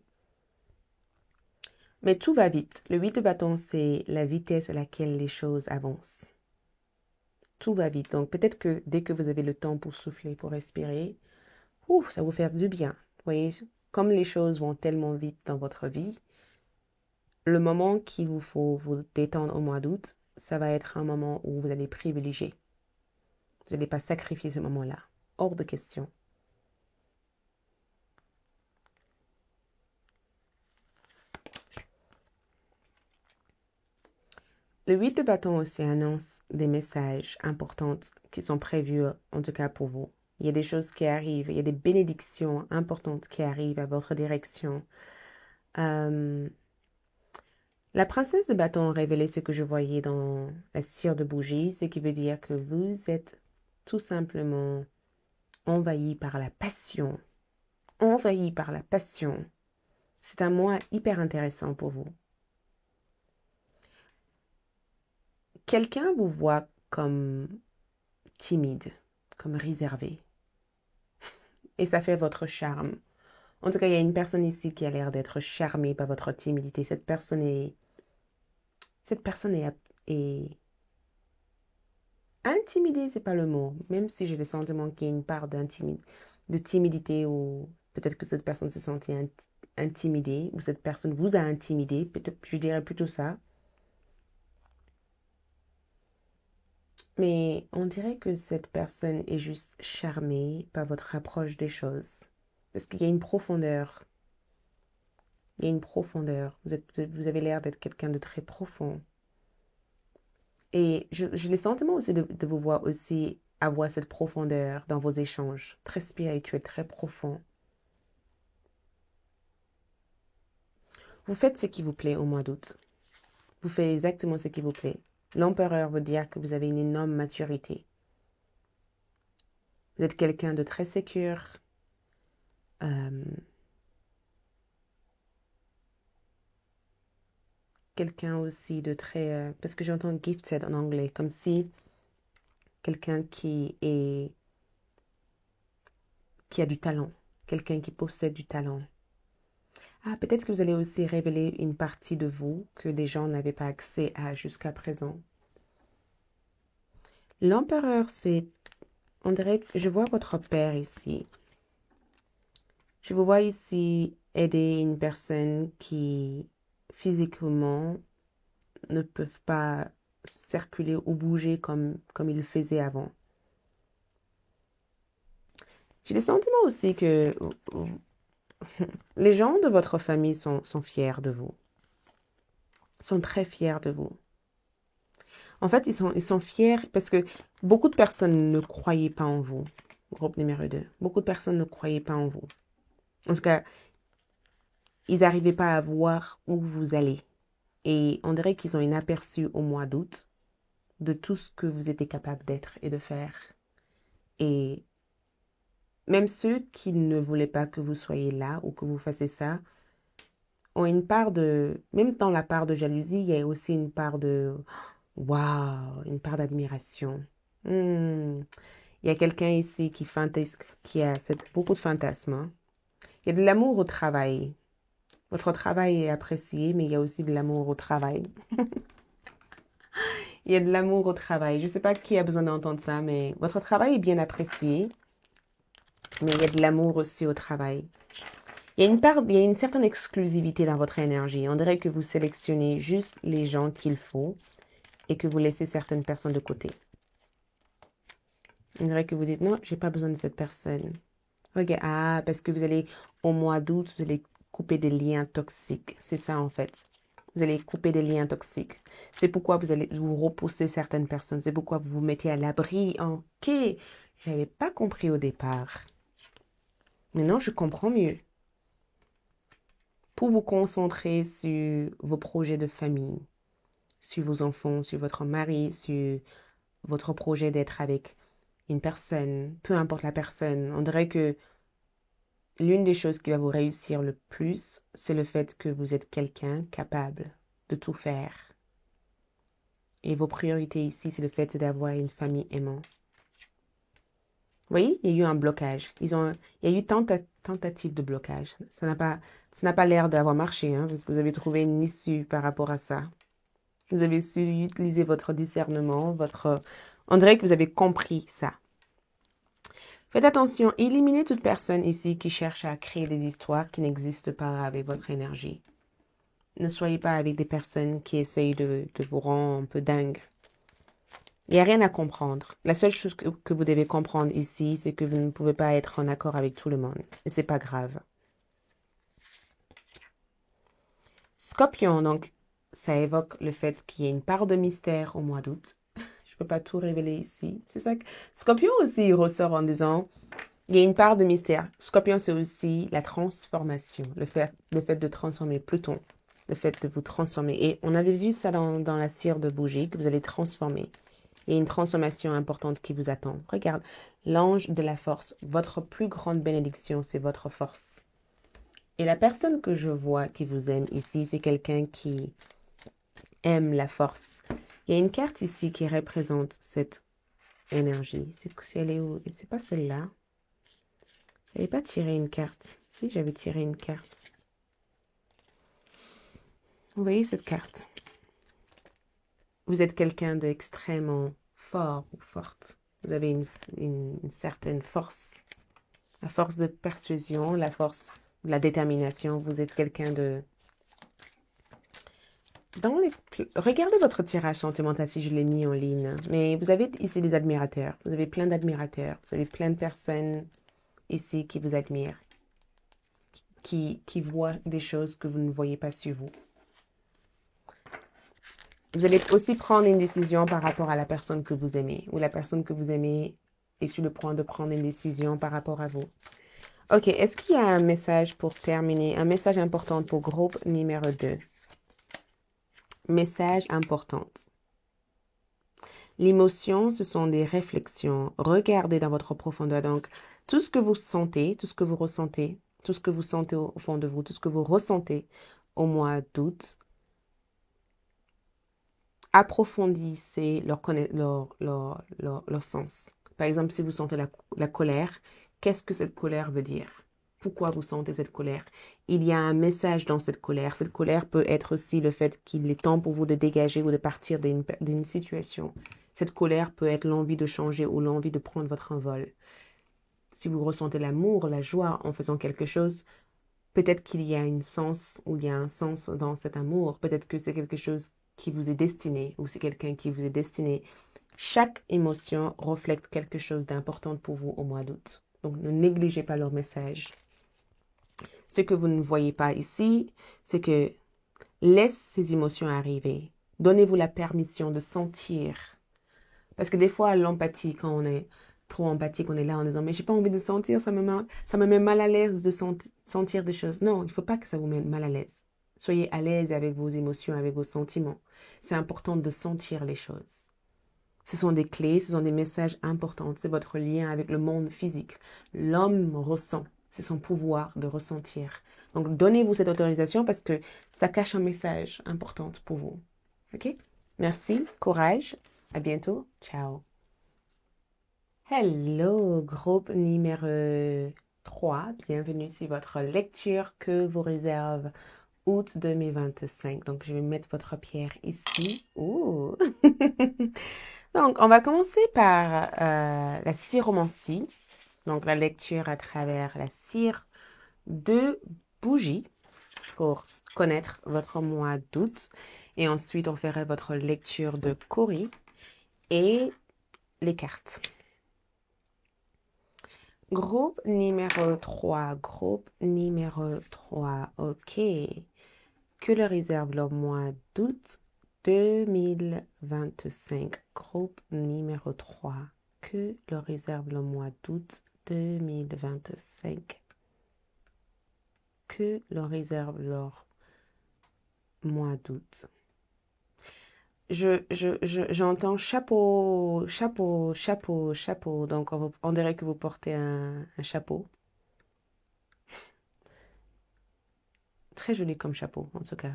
Mais tout va vite. Le 8 de bâton, c'est la vitesse à laquelle les choses avancent. Tout va vite. Donc peut-être que dès que vous avez le temps pour souffler, pour respirer, ouf, ça vous fait du bien. Vous voyez, comme les choses vont tellement vite dans votre vie, le moment qu'il vous faut vous détendre au mois d'août, ça va être un moment où vous allez privilégier. Vous n'allez pas sacrifier ce moment-là. Hors de question. Le 8 de bâton aussi annonce des messages importants qui sont prévus, en tout cas pour vous. Il y a des choses qui arrivent, il y a des bénédictions importantes qui arrivent à votre direction. La princesse de bâton révélait ce que je voyais dans la cire de bougie, ce qui veut dire que vous êtes tout simplement envahi par la passion. Envahi par la passion. C'est un mois hyper intéressant pour vous. Quelqu'un vous voit comme timide, comme réservé. Et ça fait votre charme. En tout cas, il y a une personne ici qui a l'air d'être charmée par votre timidité. Est intimidée, c'est pas le mot. Même si j'ai le sentiment qu'il y a une part de timidité ou peut-être que cette personne se sentait intimidée ou cette personne vous a intimidé. Peut-être, je dirais plutôt ça. Mais on dirait que cette personne est juste charmée par votre approche des choses. Parce qu'il y a une profondeur. Il y a une profondeur. Vous avez l'air d'être quelqu'un de très profond. Et j'ai le sentiment aussi de vous voir aussi avoir cette profondeur dans vos échanges. Très spirituel, très profond. Vous faites ce qui vous plaît au mois d'août. Vous faites exactement ce qui vous plaît. L'empereur veut dire que vous avez une énorme maturité. Vous êtes quelqu'un de très sécure. Quelqu'un aussi de très... parce que j'entends gifted en anglais, comme si quelqu'un qui a du talent, quelqu'un qui possède du talent. Ah, peut-être que vous allez aussi révéler une partie de vous que des gens n'avaient pas accès à jusqu'à présent. L'empereur, c'est... On dirait que je vois votre père ici. Je vous vois ici aider une personne qui physiquement ne peuvent pas circuler ou bouger comme il le faisait avant. J'ai le sentiment aussi que les gens de votre famille sont fiers de vous, sont très fiers de vous. En fait, ils sont fiers parce que beaucoup de personnes ne croyaient pas en vous. Groupe numéro 2. Beaucoup de personnes ne croyaient pas en vous. En tout cas, ils n'arrivaient pas à voir où vous allez. Et on dirait qu'ils ont un aperçu au mois d'août de tout ce que vous étiez capable d'être et de faire. Et même ceux qui ne voulaient pas que vous soyez là ou que vous fassiez ça, ont une part de, même dans la part de jalousie, il y a aussi une part de, waouh, une part d'admiration. Hmm. Il y a quelqu'un ici qui a beaucoup de fantasmes, hein. Il y a de l'amour au travail. Votre travail est apprécié, mais il y a aussi de l'amour au travail. Il y a de l'amour au travail. Je ne sais pas qui a besoin d'entendre ça, mais votre travail est bien apprécié, mais il y a de l'amour aussi au travail. Il y a une certaine exclusivité dans votre énergie. On dirait que vous sélectionnez juste les gens qu'il faut et que vous laissez certaines personnes de côté. On dirait que vous dites non, j'ai pas besoin de cette personne. Regarde, ah, parce que vous allez, au mois d'août, vous allez couper des liens toxiques. C'est ça, en fait. Vous allez couper des liens toxiques. C'est pourquoi vous allez vous repousser certaines personnes. C'est pourquoi vous vous mettez à l'abri. Ok, j'avais pas compris au départ. Maintenant, je comprends mieux. pour vous concentrer sur vos projets de famille, sur vos enfants, sur votre mari, sur votre projet d'être avec une personne, peu importe la personne. On dirait que l'une des choses qui va vous réussir le plus, c'est le fait que vous êtes quelqu'un capable de tout faire. Et vos priorités ici, c'est le fait d'avoir une famille aimante. Vous voyez, il y a eu un blocage. Il y a eu tentative de blocage. Ça n'a pas l'air d'avoir marché, hein, parce que vous avez trouvé une issue par rapport à ça. Vous avez su utiliser votre discernement, on dirait que vous avez compris ça. Faites attention, éliminez toute personne ici qui cherche à créer des histoires qui n'existent pas avec votre énergie. Ne soyez pas avec des personnes qui essayent de vous rendre un peu dingue. Il n'y a rien à comprendre. La seule chose que vous devez comprendre ici, c'est que vous ne pouvez pas être en accord avec tout le monde. Et c'est pas grave. Scorpion, donc, ça évoque le fait qu'il y ait une part de mystère au mois d'août. Je peux pas tout révéler ici. C'est ça que... Scorpion aussi, il ressort en disant, il y a une part de mystère. Scorpion, c'est aussi la transformation. Le fait de transformer Pluton. Le fait de vous transformer. Et on avait vu ça dans la cire de bougie, que vous allez transformer. Il y a une transformation importante qui vous attend. Regarde, l'ange de la force. Votre plus grande bénédiction, c'est votre force. Et la personne que je vois qui vous aime ici, c'est quelqu'un qui aime la force. Il y a une carte ici qui représente cette énergie. Elle est où? C'est pas celle-là. J'avais pas tiré une carte. Si, j'avais tiré une carte. Vous voyez cette carte? Vous êtes quelqu'un d'extrêmement fort ou forte. Vous avez une certaine force. La force de persuasion, la force de la détermination. Vous êtes quelqu'un de... Regardez votre tirage sentimental si je l'ai mis en ligne. Mais vous avez ici des admirateurs. Vous avez plein d'admirateurs. Vous avez plein de personnes ici qui vous admirent. Qui voient des choses que vous ne voyez pas sur vous. Vous allez aussi prendre une décision par rapport à la personne que vous aimez. Ou la personne que vous aimez est sur le point de prendre une décision par rapport à vous. Ok, est-ce qu'il y a un message pour terminer? Un message important pour groupe numéro 2. Message important. L'émotion, ce sont des réflexions. Regardez dans votre profondeur. Donc, tout ce que vous sentez, tout ce que vous ressentez, tout ce que vous sentez au fond de vous, tout ce que vous ressentez au mois d'août, approfondissez leur sens. Par exemple, si vous sentez la colère, qu'est-ce que cette colère veut dire? Pourquoi vous sentez cette colère? Il y a un message dans cette colère. Cette colère peut être aussi le fait qu'il est temps pour vous de dégager ou de partir d'une situation. Cette colère peut être l'envie de changer ou l'envie de prendre votre envol. Si vous ressentez l'amour, la joie en faisant quelque chose, peut-être qu'il y a un sens dans cet amour. Peut-être que c'est quelque chose qui vous est destiné ou c'est quelqu'un qui vous est destiné. Chaque émotion reflète quelque chose d'important pour vous au mois d'août. Donc, ne négligez pas leur message. Ce que vous ne voyez pas ici, c'est que laisse ces émotions arriver. Donnez-vous la permission de sentir. Parce que des fois, l'empathie, quand on est trop empathique, on est là en disant, mais j'ai pas envie de sentir, ça me met mal à l'aise de sentir des choses. Non, il ne faut pas que ça vous mette mal à l'aise. Soyez à l'aise avec vos émotions, avec vos sentiments. C'est important de sentir les choses. Ce sont des clés, ce sont des messages importants. C'est votre lien avec le monde physique. L'homme ressent. C'est son pouvoir de ressentir. Donc, donnez-vous cette autorisation parce que ça cache un message important pour vous. OK? Merci, courage. À bientôt. Ciao. Hello, groupe numéro 3. Bienvenue sur votre lecture que vous réserve août 2025. Donc, je vais mettre votre pierre ici. Ouh! Donc, on va commencer par la chiromancie. Donc, la lecture à travers la cire de bougie pour connaître votre mois d'août. Et ensuite, on ferait votre lecture de Cori et les cartes. Groupe numéro 3. Groupe numéro 3. OK. Que le réserve le mois d'août 2025. Groupe numéro 3. Que le réserve le mois d'août 2025. que l'on réserve leur mois d'août. J'entends chapeau, chapeau, chapeau, chapeau. Donc, on dirait que vous portez un chapeau. Très joli comme chapeau, en tout cas.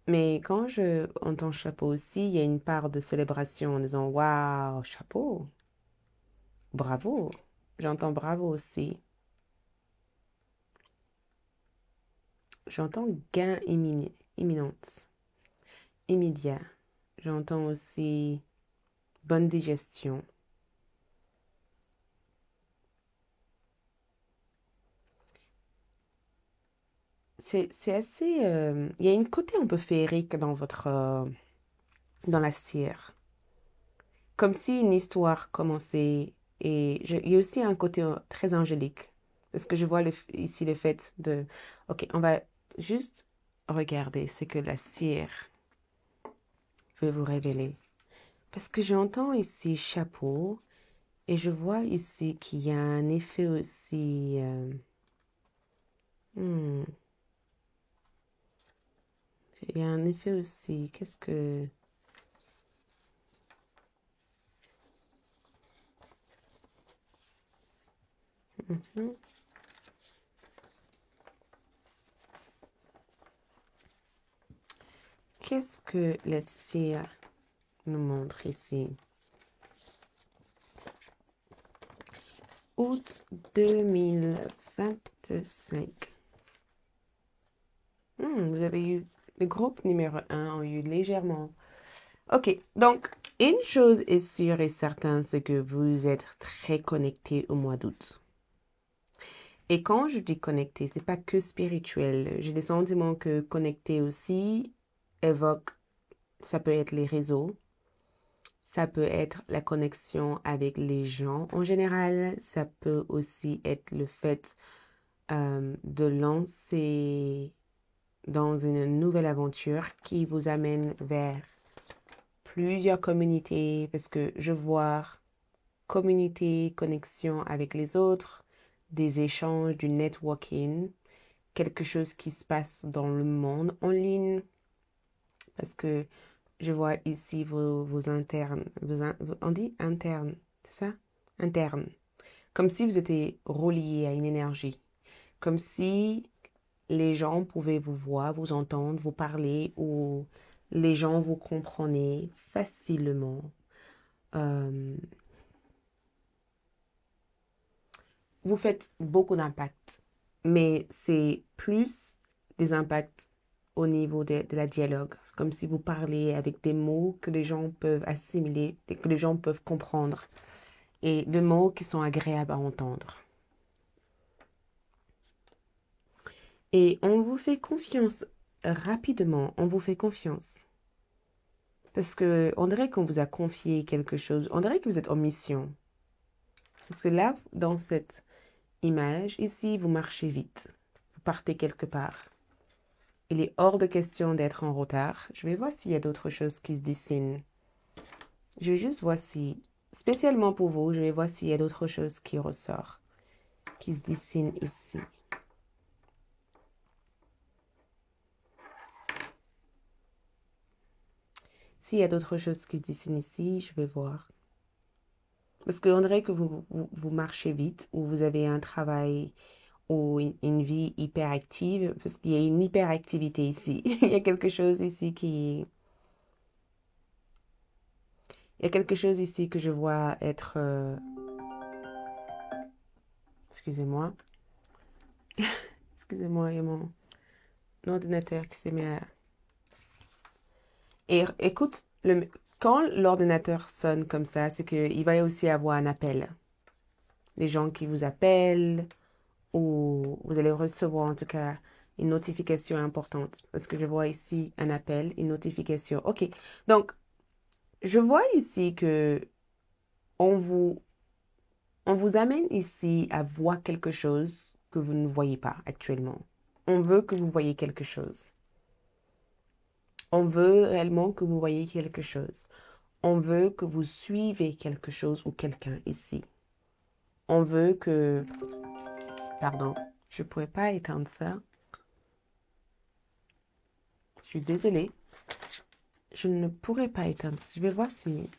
Mais quand je entends chapeau aussi, il y a une part de célébration en disant waouh, chapeau, bravo. J'entends bravo aussi. J'entends gain imminente, immédiat. J'entends aussi bonne digestion. C'est assez. Il y a une côté un peu féerique dans dans la cire. Comme si une histoire commençait. Il y a aussi un côté très angélique. Parce que je vois ici le fait de. Ok, on va juste regarder ce que la cire veut vous révéler. Parce que j'entends ici chapeau et je vois ici qu'il y a un effet aussi. Hmm, il y a un effet aussi. Qu'est-ce que. Mhm. Qu'est-ce que la cire nous montre ici? Août 2025. Vous avez eu le groupe numéro 1 ont eu légèrement. Ok, donc une chose est sûre et certaine, c'est que vous êtes très connecté au mois d'août. Et quand je dis connecté, c'est pas que spirituel. J'ai des sentiments que connecté aussi évoque, ça peut être les réseaux, ça peut être la connexion avec les gens. En général, ça peut aussi être le fait de lancer dans une nouvelle aventure qui vous amène vers plusieurs communautés parce que je vois communauté, connexion avec les autres, des échanges, du networking, quelque chose qui se passe dans le monde en ligne parce que je vois ici vos internes, on dit internes, c'est ça? Internes. Comme si vous étiez relié à une énergie. Comme si les gens pouvaient vous voir, vous entendre, vous parler ou les gens vous comprenaient facilement. Euh, vous faites beaucoup d'impact, mais c'est plus des impacts au niveau de la dialogue, comme si vous parlez avec des mots que les gens peuvent assimiler, que les gens peuvent comprendre, et des mots qui sont agréables à entendre. Et on vous fait confiance rapidement, on vous fait confiance. Parce que on dirait qu'on vous a confié quelque chose, on dirait que vous êtes en mission. Parce que là, dans cette image, ici, vous marchez vite. Vous partez quelque part. Il est hors de question d'être en retard. Je vais voir s'il y a d'autres choses qui se dessinent. Je vais juste voir si, spécialement pour vous, je vais voir s'il y a d'autres choses qui ressortent, qui se dessinent ici. S'il y a d'autres choses qui se dessinent ici, je vais voir. Parce qu'on dirait que vous marchez vite ou vous avez un travail ou une vie hyperactive, parce qu'il y a une hyperactivité ici. Il y a quelque chose ici qui... Il y a quelque chose ici que je vois être... Excusez-moi. Excusez-moi, il y a mon ordinateur qui s'est mis à... Et écoute, quand l'ordinateur sonne comme ça, c'est qu'il va aussi avoir un appel. Les gens qui vous appellent, ou vous allez recevoir en tout cas une notification importante. Parce que je vois ici un appel, une notification. OK. Donc, je vois ici que on vous, on vous amène ici à voir quelque chose que vous ne voyez pas actuellement. On veut que vous voyez quelque chose. On veut réellement que vous voyez quelque chose. On veut que vous suivez quelque chose ou quelqu'un ici. On veut que... Pardon, Je ne pourrais pas éteindre ça. Je suis désolée. Je ne pourrais pas éteindre ça. Je vais voir si...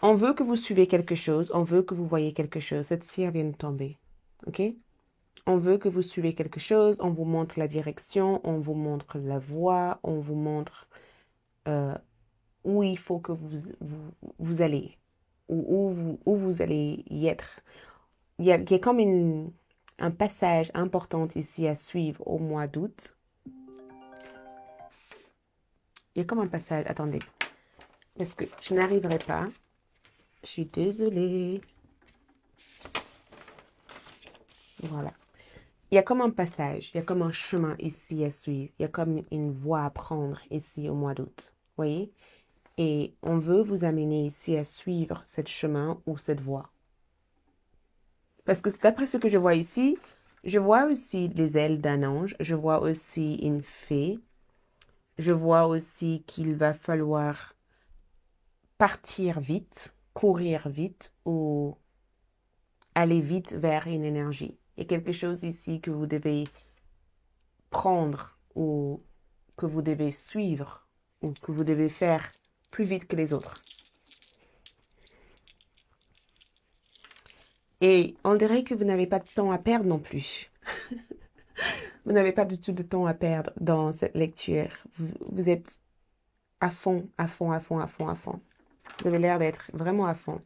On veut que vous suivez quelque chose. On veut que vous voyez quelque chose. Cette cire vient de tomber. OK? On veut que vous suivez quelque chose. On vous montre la direction. On vous montre la voie. On vous montre où il faut que vous allez. Où vous allez y être. Il y a comme un passage important ici à suivre au mois d'août. Il y a comme un passage. Attendez. Parce que je n'arriverai pas. Je suis désolée. Voilà. Il y a comme un passage. Il y a comme un chemin ici à suivre. Il y a comme une voie à prendre ici au mois d'août. Voyez? Et on veut vous amener ici à suivre ce chemin ou cette voie. Parce que d'après ce que je vois ici, je vois aussi les ailes d'un ange. Je vois aussi une fée. Je vois aussi qu'il va falloir partir vite, courir vite ou aller vite vers une énergie. Il y a quelque chose ici que vous devez prendre ou que vous devez suivre ou que vous devez faire plus vite que les autres. Et on dirait que vous n'avez pas de temps à perdre non plus. Vous n'avez pas du tout de temps à perdre dans cette lecture. Vous êtes à fond, à fond, à fond, à fond, à fond. Vous avez l'air d'être vraiment à fond.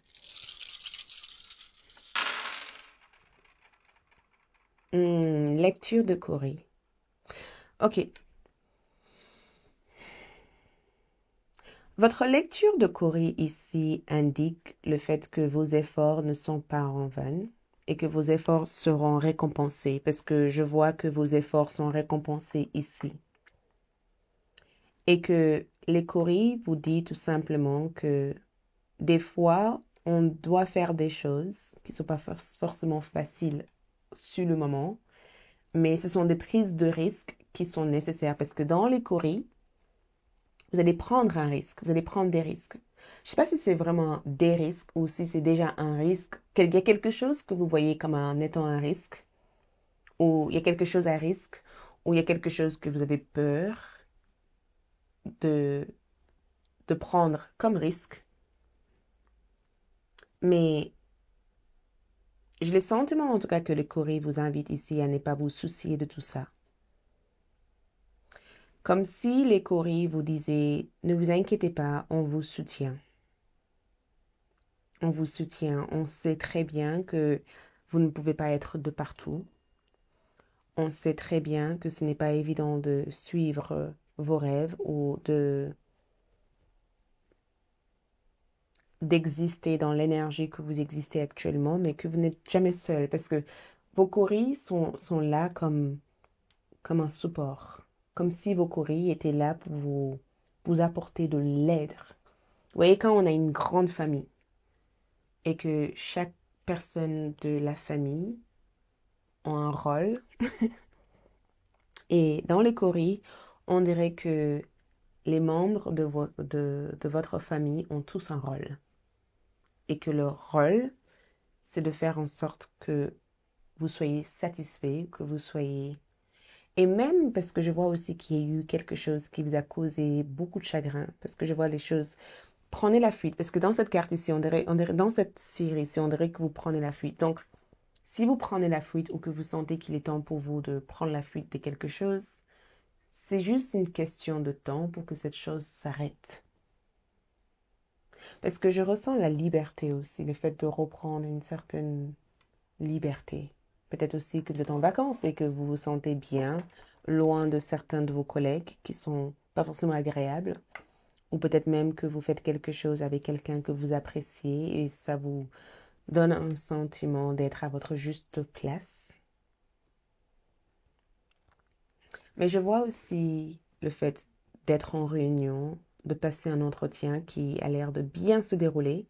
Lecture de Corée. Ok. Votre lecture de Corée ici indique le fait que vos efforts ne sont pas en vain et que vos efforts seront récompensés parce que je vois que vos efforts sont récompensés ici. Et que les Corées vous dit tout simplement que des fois, on doit faire des choses qui ne sont pas forcément faciles sur le moment, mais ce sont des prises de risques qui sont nécessaires parce que dans les Corées, vous allez prendre un risque, vous allez prendre des risques. Je ne sais pas si c'est vraiment des risques ou si c'est déjà un risque. Il y a quelque chose que vous voyez comme en étant un risque, ou il y a quelque chose à risque, ou il y a quelque chose que vous avez peur de, de prendre comme risque. Mais j'ai le sentiment en tout cas que le Corée vous invite ici à ne pas vous soucier de tout ça. Comme si les Corées vous disaient, ne vous inquiétez pas, on vous soutient. On vous soutient. On sait très bien que vous ne pouvez pas être de partout. On sait très bien que ce n'est pas évident de suivre vos rêves ou d'exister dans l'énergie que vous existez actuellement, mais que vous n'êtes jamais seul parce que vos courriers sont là comme un support, comme si vos courriers étaient là pour vous apporter de l'aide. Vous voyez, quand on a une grande famille et que chaque personne de la famille a un rôle, et dans les courriers, on dirait que les membres de votre famille ont tous un rôle. Et que leur rôle, c'est de faire en sorte que vous soyez satisfait, que vous soyez... Et même parce que je vois aussi qu'il y a eu quelque chose qui vous a causé beaucoup de chagrin, parce que je vois les choses... Prenez la fuite, parce que dans cette carte ici, dans cette série ici, on dirait que vous prenez la fuite. Donc, si vous prenez la fuite ou que vous sentez qu'il est temps pour vous de prendre la fuite de quelque chose, c'est juste une question de temps pour que cette chose s'arrête. Parce que je ressens la liberté aussi, le fait de reprendre une certaine liberté. Peut-être aussi que vous êtes en vacances et que vous vous sentez bien, loin de certains de vos collègues qui sont pas forcément agréables. Ou peut-être même que vous faites quelque chose avec quelqu'un que vous appréciez et ça vous donne un sentiment d'être à votre juste place. Mais je vois aussi le fait d'être en réunion, de passer un entretien qui a l'air de bien se dérouler,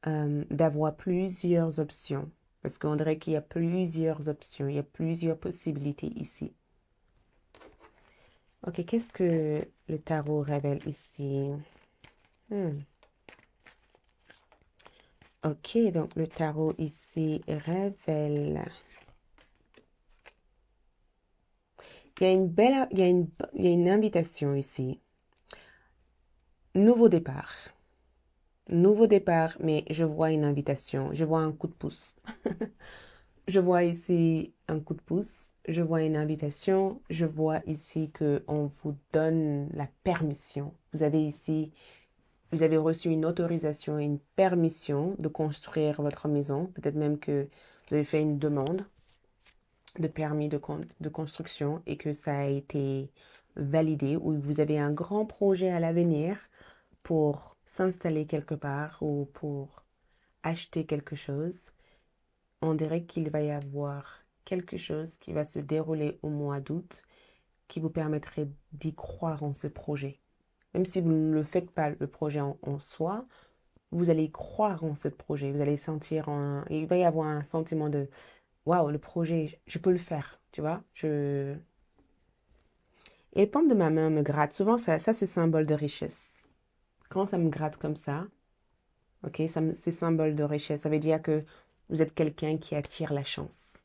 d'avoir plusieurs options. Parce qu'on dirait qu'il y a plusieurs options, il y a plusieurs possibilités ici. Ok, qu'est-ce que le tarot révèle ici? Ok, donc le tarot ici révèle il y a une belle, il y a une invitation ici. Nouveau départ. Nouveau départ, mais je vois une invitation. Je vois un coup de pouce. Je vois ici un coup de pouce. Je vois une invitation. Je vois ici que on vous donne la permission. Vous avez ici, vous avez reçu une autorisation et une permission de construire votre maison. Peut-être même que vous avez fait une demande de permis de construction et que ça a été validé ou vous avez un grand projet à l'avenir pour s'installer quelque part ou pour acheter quelque chose. On dirait qu'il va y avoir quelque chose qui va se dérouler au mois d'août qui vous permettrait d'y croire en ce projet. Même si vous ne le faites pas, le projet en soi, vous allez croire en ce projet. Vous allez sentir il va y avoir un sentiment de waouh, le projet, je peux le faire, tu vois. Et les paumes de ma main me grattent. Souvent, ça c'est symbole de richesse. Quand ça me gratte comme ça, ok, c'est symbole de richesse. Ça veut dire que vous êtes quelqu'un qui attire la chance.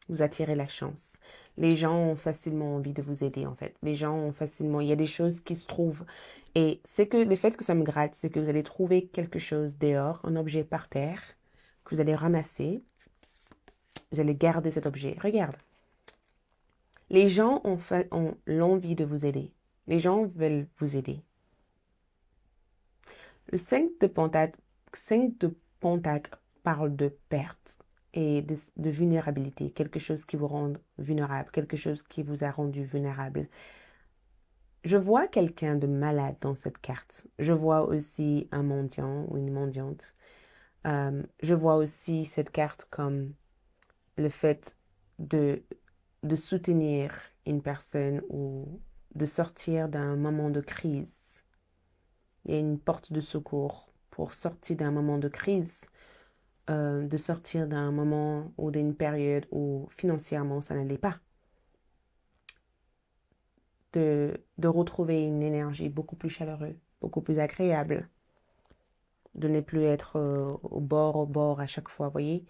Vous attirez la chance. Les gens ont facilement envie de vous aider, en fait. Les gens ont facilement, il y a des choses qui se trouvent. Et c'est que le fait que ça me gratte, c'est que vous allez trouver quelque chose dehors, un objet par terre, que vous allez ramasser. Vous allez garder cet objet. Regarde. Les gens ont l'envie de vous aider. Les gens veulent vous aider. Le 5 de Pentacle parle de perte et de vulnérabilité, quelque chose qui vous rend vulnérable, quelque chose qui vous a rendu vulnérable. Je vois quelqu'un de malade dans cette carte. Je vois aussi un mendiant ou une mendiante. Je vois aussi cette carte comme le fait de, de soutenir une personne ou de sortir d'un moment de crise. Il y a une porte de secours pour sortir d'un moment de crise, de sortir d'un moment ou d'une période où financièrement ça n'allait pas. De retrouver une énergie beaucoup plus chaleureuse, beaucoup plus agréable, de ne plus être au bord à chaque fois, voyez.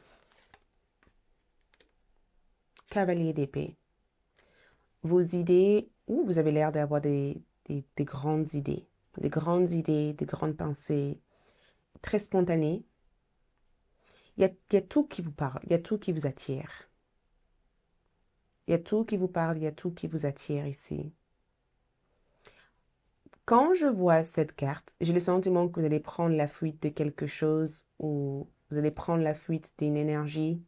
Cavalier d'épée. Vos idées, vous avez l'air d'avoir des grandes idées, des grandes pensées, très spontanées. Il y a tout qui vous parle, il y a tout qui vous attire. Il y a tout qui vous parle, il y a tout qui vous attire ici. Quand je vois cette carte, j'ai le sentiment que vous allez prendre la fuite de quelque chose ou vous allez prendre la fuite d'une énergie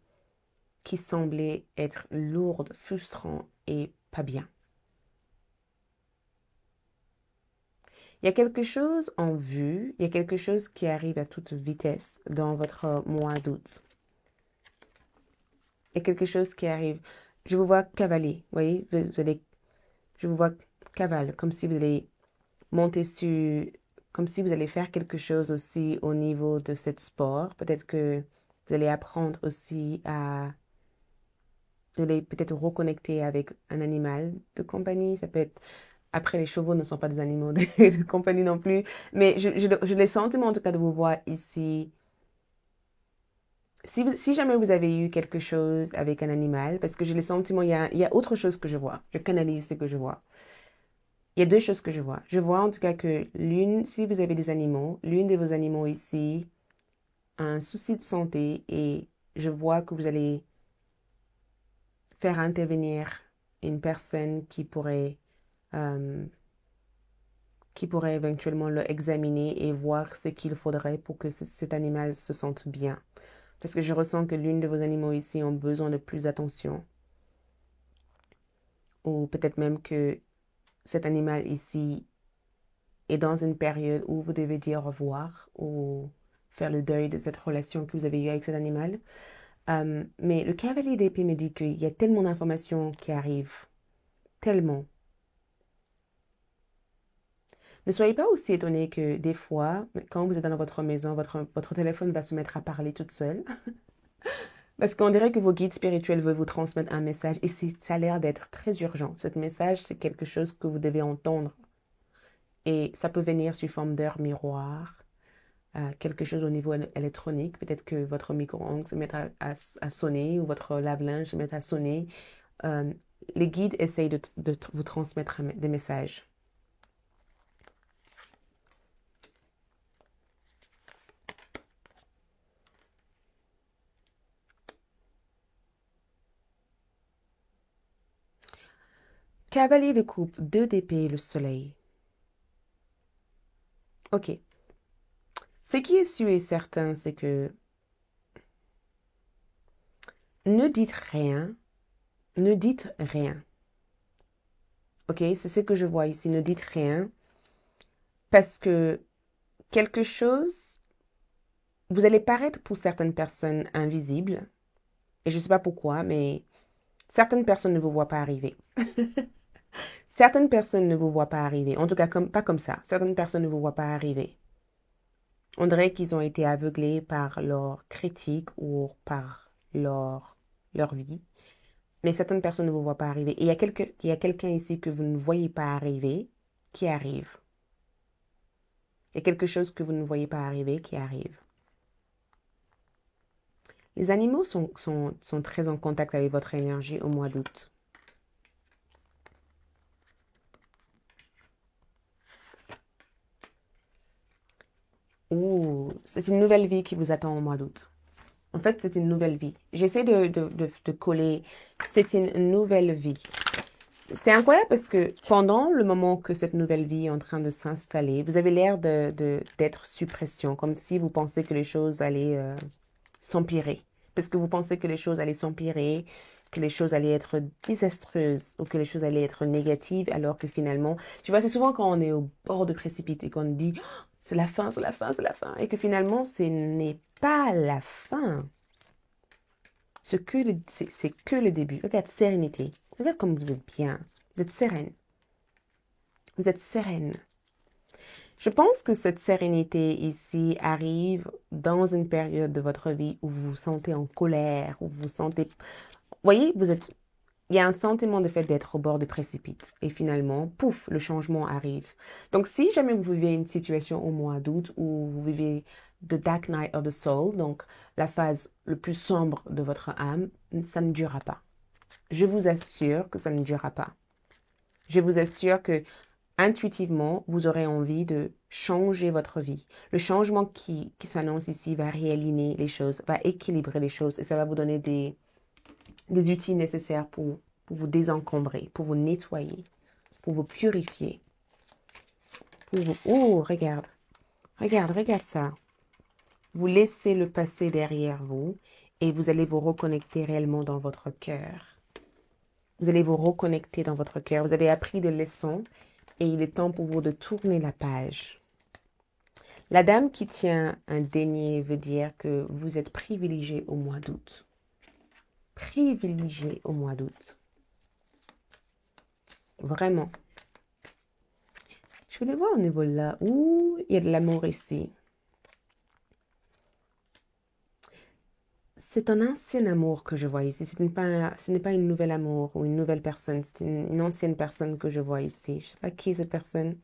qui semblait être lourde, frustrante et pas bien. Il y a quelque chose en vue, il y a quelque chose qui arrive à toute vitesse dans votre mois d'août. Il y a quelque chose qui arrive. Je vous vois cavaler, vous voyez, je vous vois cavale, comme si vous allez monter sur, comme si vous allez faire quelque chose aussi au niveau de cette sport. Peut-être que vous allez apprendre aussi vous allez peut-être reconnecter avec un animal de compagnie. Ça peut être, après les chevaux ne sont pas des animaux de compagnie non plus, mais je les sentiments en tout cas de vous voir ici. Si jamais vous avez eu quelque chose avec un animal, parce que j'ai le sentiment, il y a autre chose que je vois. Je canalise ce que je vois. Il y a deux choses que je vois. Je vois en tout cas que si vous avez des animaux, l'une de vos animaux ici a un souci de santé et je vois que vous allez faire intervenir une personne euh, qui pourrait éventuellement le examiner et voir ce qu'il faudrait pour que cet animal se sente bien. Parce que je ressens que l'une de vos animaux ici ont besoin de plus d'attention. Ou peut-être même que cet animal ici est dans une période où vous devez dire au revoir ou faire le deuil de cette relation que vous avez eue avec cet animal. Mais le cavalier d'épée me dit qu'il y a tellement d'informations qui arrivent. Tellement. Ne soyez pas aussi étonné que des fois, quand vous êtes dans votre maison, votre téléphone va se mettre à parler toute seule. Parce qu'on dirait que vos guides spirituels veulent vous transmettre un message et ça a l'air d'être très urgent. Ce message, c'est quelque chose que vous devez entendre. Et ça peut venir sous forme d'heure miroir, quelque chose au niveau électronique. Peut-être que votre micro-ondes se met à sonner ou votre lave-linge se met à sonner. euh, les guides essayent de vous transmettre des messages. Cavalier de coupe, 2 d'épée, le soleil. Ok. Ce qui est sûr et certain, c'est que ne dites rien. Ne dites rien. Ok? C'est ce que je vois ici. Ne dites rien. Parce que quelque chose, vous allez paraître pour certaines personnes invisible. Et je ne sais pas pourquoi, mais certaines personnes ne vous voient pas arriver. Certaines personnes ne vous voient pas arriver. En tout cas, pas comme ça. Certaines personnes ne vous voient pas arriver. On dirait qu'ils ont été aveuglés par leur critique ou par leur vie. Mais certaines personnes ne vous voient pas arriver. Et il y a quelqu'un ici que vous ne voyez pas arriver qui arrive. Il y a quelque chose que vous ne voyez pas arriver qui arrive. Les animaux sont très en contact avec votre énergie au mois d'août. Ouh, c'est une nouvelle vie qui vous attend au mois d'août. En fait, c'est une nouvelle vie. J'essaie de coller. C'est une nouvelle vie. C'est incroyable parce que pendant le moment que cette nouvelle vie est en train de s'installer, vous avez l'air d'être sous pression, comme si vous pensez que les choses allaient s'empirer. Parce que vous pensez que les choses allaient s'empirer, que les choses allaient être désastreuses ou que les choses allaient être négatives, alors que finalement, tu vois, c'est souvent quand on est au bord de précipice et qu'on dit, oh, c'est la fin, c'est la fin, c'est la fin, et que finalement, ce n'est pas la fin. C'est que le début. Regarde, sérénité. Regarde comme vous êtes bien. Vous êtes sereine. Vous êtes sereine. Je pense que cette sérénité ici arrive dans une période de votre vie où vous vous sentez en colère, où vous vous sentez... Vous voyez, il y a un sentiment de fait d'être au bord du précipice. Et finalement, pouf, le changement arrive. Donc, si jamais vous vivez une situation au mois d'août où vous vivez the dark night of the soul, donc la phase le plus sombre de votre âme, ça ne durera pas. Je vous assure que ça ne durera pas. Je vous assure que intuitivement, vous aurez envie de changer votre vie. Le changement qui s'annonce ici va réaligner les choses, va équilibrer les choses et ça va vous donner des outils nécessaires pour vous désencombrer, pour vous nettoyer, pour vous purifier. Oh, regarde, regarde ça. Vous laissez le passé derrière vous et vous allez vous reconnecter réellement dans votre cœur. Vous allez vous reconnecter dans votre cœur. Vous avez appris des leçons et il est temps pour vous de tourner la page. La dame qui tient un denier veut dire que vous êtes privilégié au mois d'août. Privilégié au mois d'août. Vraiment. Je voulais voir au niveau là. Ouh, il y a de l'amour ici. C'est un ancien amour que je vois ici. Ce n'est pas une nouvelle amour ou une nouvelle personne. C'est une ancienne personne que je vois ici. Je ne sais pas qui est cette personne.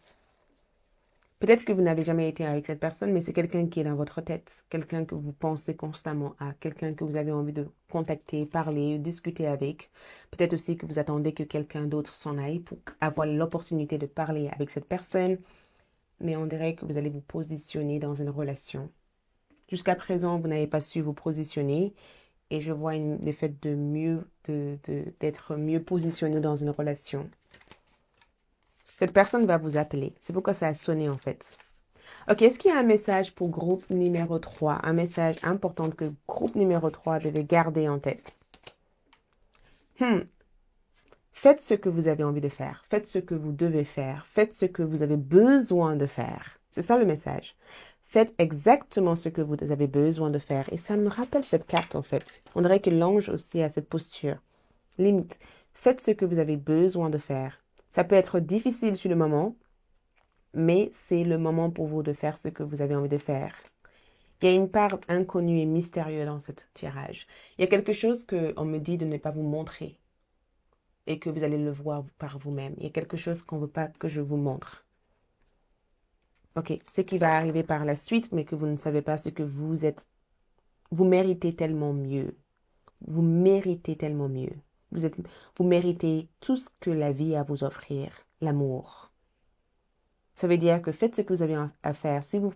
Peut-être que vous n'avez jamais été avec cette personne, mais c'est quelqu'un qui est dans votre tête, quelqu'un que vous pensez constamment à, quelqu'un que vous avez envie de contacter, parler, discuter avec. Peut-être aussi que vous attendez que quelqu'un d'autre s'en aille pour avoir l'opportunité de parler avec cette personne, mais on dirait que vous allez vous positionner dans une relation. Jusqu'à présent, vous n'avez pas su vous positionner et je vois le fait d'être mieux positionné dans une relation. Cette personne va vous appeler. C'est pourquoi ça a sonné en fait. Ok, est-ce qu'il y a un message pour groupe numéro 3? Un message important que groupe numéro 3 devait garder en tête. Faites ce que vous avez envie de faire. Faites ce que vous devez faire. Faites ce que vous avez besoin de faire. C'est ça le message. Faites exactement ce que vous avez besoin de faire. Et ça me rappelle cette carte en fait. On dirait que l'ange aussi a cette posture. Limite, faites ce que vous avez besoin de faire. Ça peut être difficile sur le moment, mais c'est le moment pour vous de faire ce que vous avez envie de faire. Il y a une part inconnue et mystérieuse dans ce tirage. Il y a quelque chose qu'on me dit de ne pas vous montrer et que vous allez le voir par vous-même. Il y a quelque chose qu'on ne veut pas que je vous montre. Ok, ce qui va arriver par la suite, mais que vous ne savez pas, c'est que vous méritez tellement mieux. Vous méritez tellement mieux. Vous méritez tout ce que la vie a à vous offrir, l'amour. Ça veut dire que faites ce que vous avez à faire. Si vous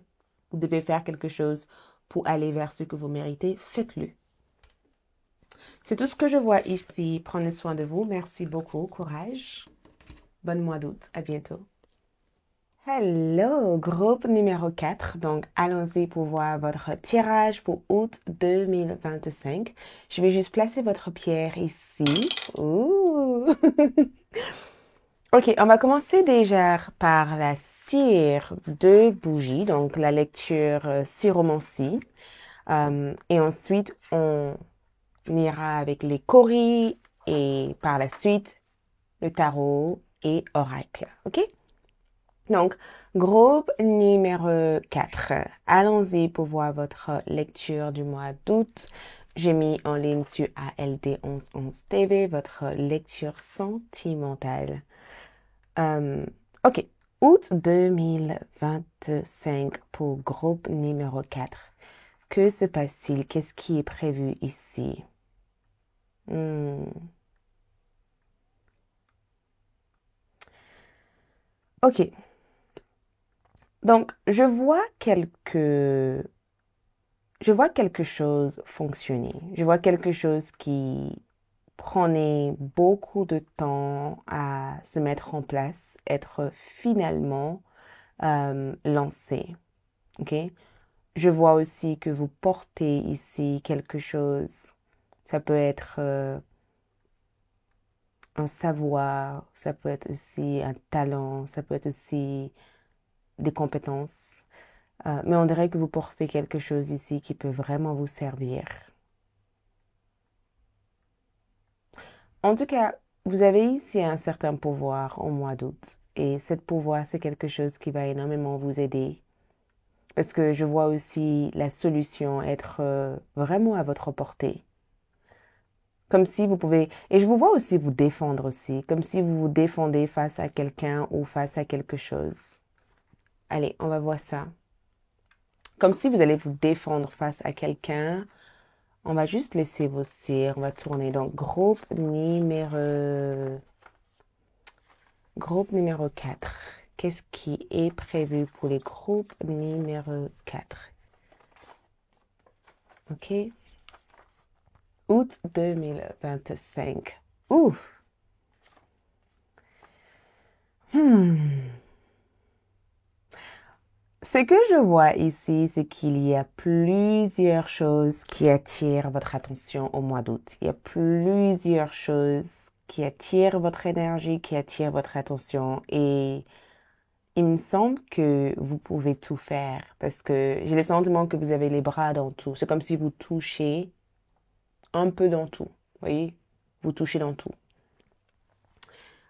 devez faire quelque chose pour aller vers ce que vous méritez, faites-le. C'est tout ce que je vois ici. Prenez soin de vous. Merci beaucoup. Courage. Bonne mois d'août. À bientôt. Hello, groupe numéro 4. Donc, allons-y pour voir votre tirage pour août 2025. Je vais juste placer votre pierre ici. Ouh. Ok, on va commencer déjà par la cire de bougie, donc la lecture Chiromancie. Et ensuite, on ira avec les coris et par la suite, le tarot et oracle. Ok? Donc, groupe numéro 4. Allons-y pour voir votre lecture du mois d'août. J'ai mis en ligne sur ALD 1111 TV votre lecture sentimentale. Ok, août 2025 pour groupe numéro 4. Que se passe-t-il? Qu'est-ce qui est prévu ici? Ok, donc je vois quelque chose fonctionner. Je vois quelque chose qui prenait beaucoup de temps à se mettre en place, être finalement lancé. Ok? Je vois aussi que vous portez ici quelque chose. Ça peut être un savoir, ça peut être aussi un talent, ça peut être aussi des compétences. Mais on dirait que vous portez quelque chose ici qui peut vraiment vous servir. En tout cas, vous avez ici un certain pouvoir au mois d'août. Et ce pouvoir, c'est quelque chose qui va énormément vous aider. Parce que je vois aussi la solution être vraiment à votre portée. Comme si vous pouvez, et je vous vois aussi vous défendre aussi, comme si vous vous défendez face à quelqu'un ou face à quelque chose. Allez, on va voir ça. Comme si vous allez vous défendre face à quelqu'un. On va juste laisser vos cires, on va tourner. Donc, groupe numéro 4. Qu'est-ce qui est prévu pour les groupes numéro 4? Ok. Août 2025. Ouh. Ce que je vois ici, c'est qu'il y a plusieurs choses qui attirent votre attention au mois d'août. Il y a plusieurs choses qui attirent votre énergie, qui attirent votre attention et il me semble que vous pouvez tout faire parce que j'ai le sentiment que vous avez les bras dans tout. C'est comme si vous touchez un peu dans tout. Vous voyez? Vous touchez dans tout.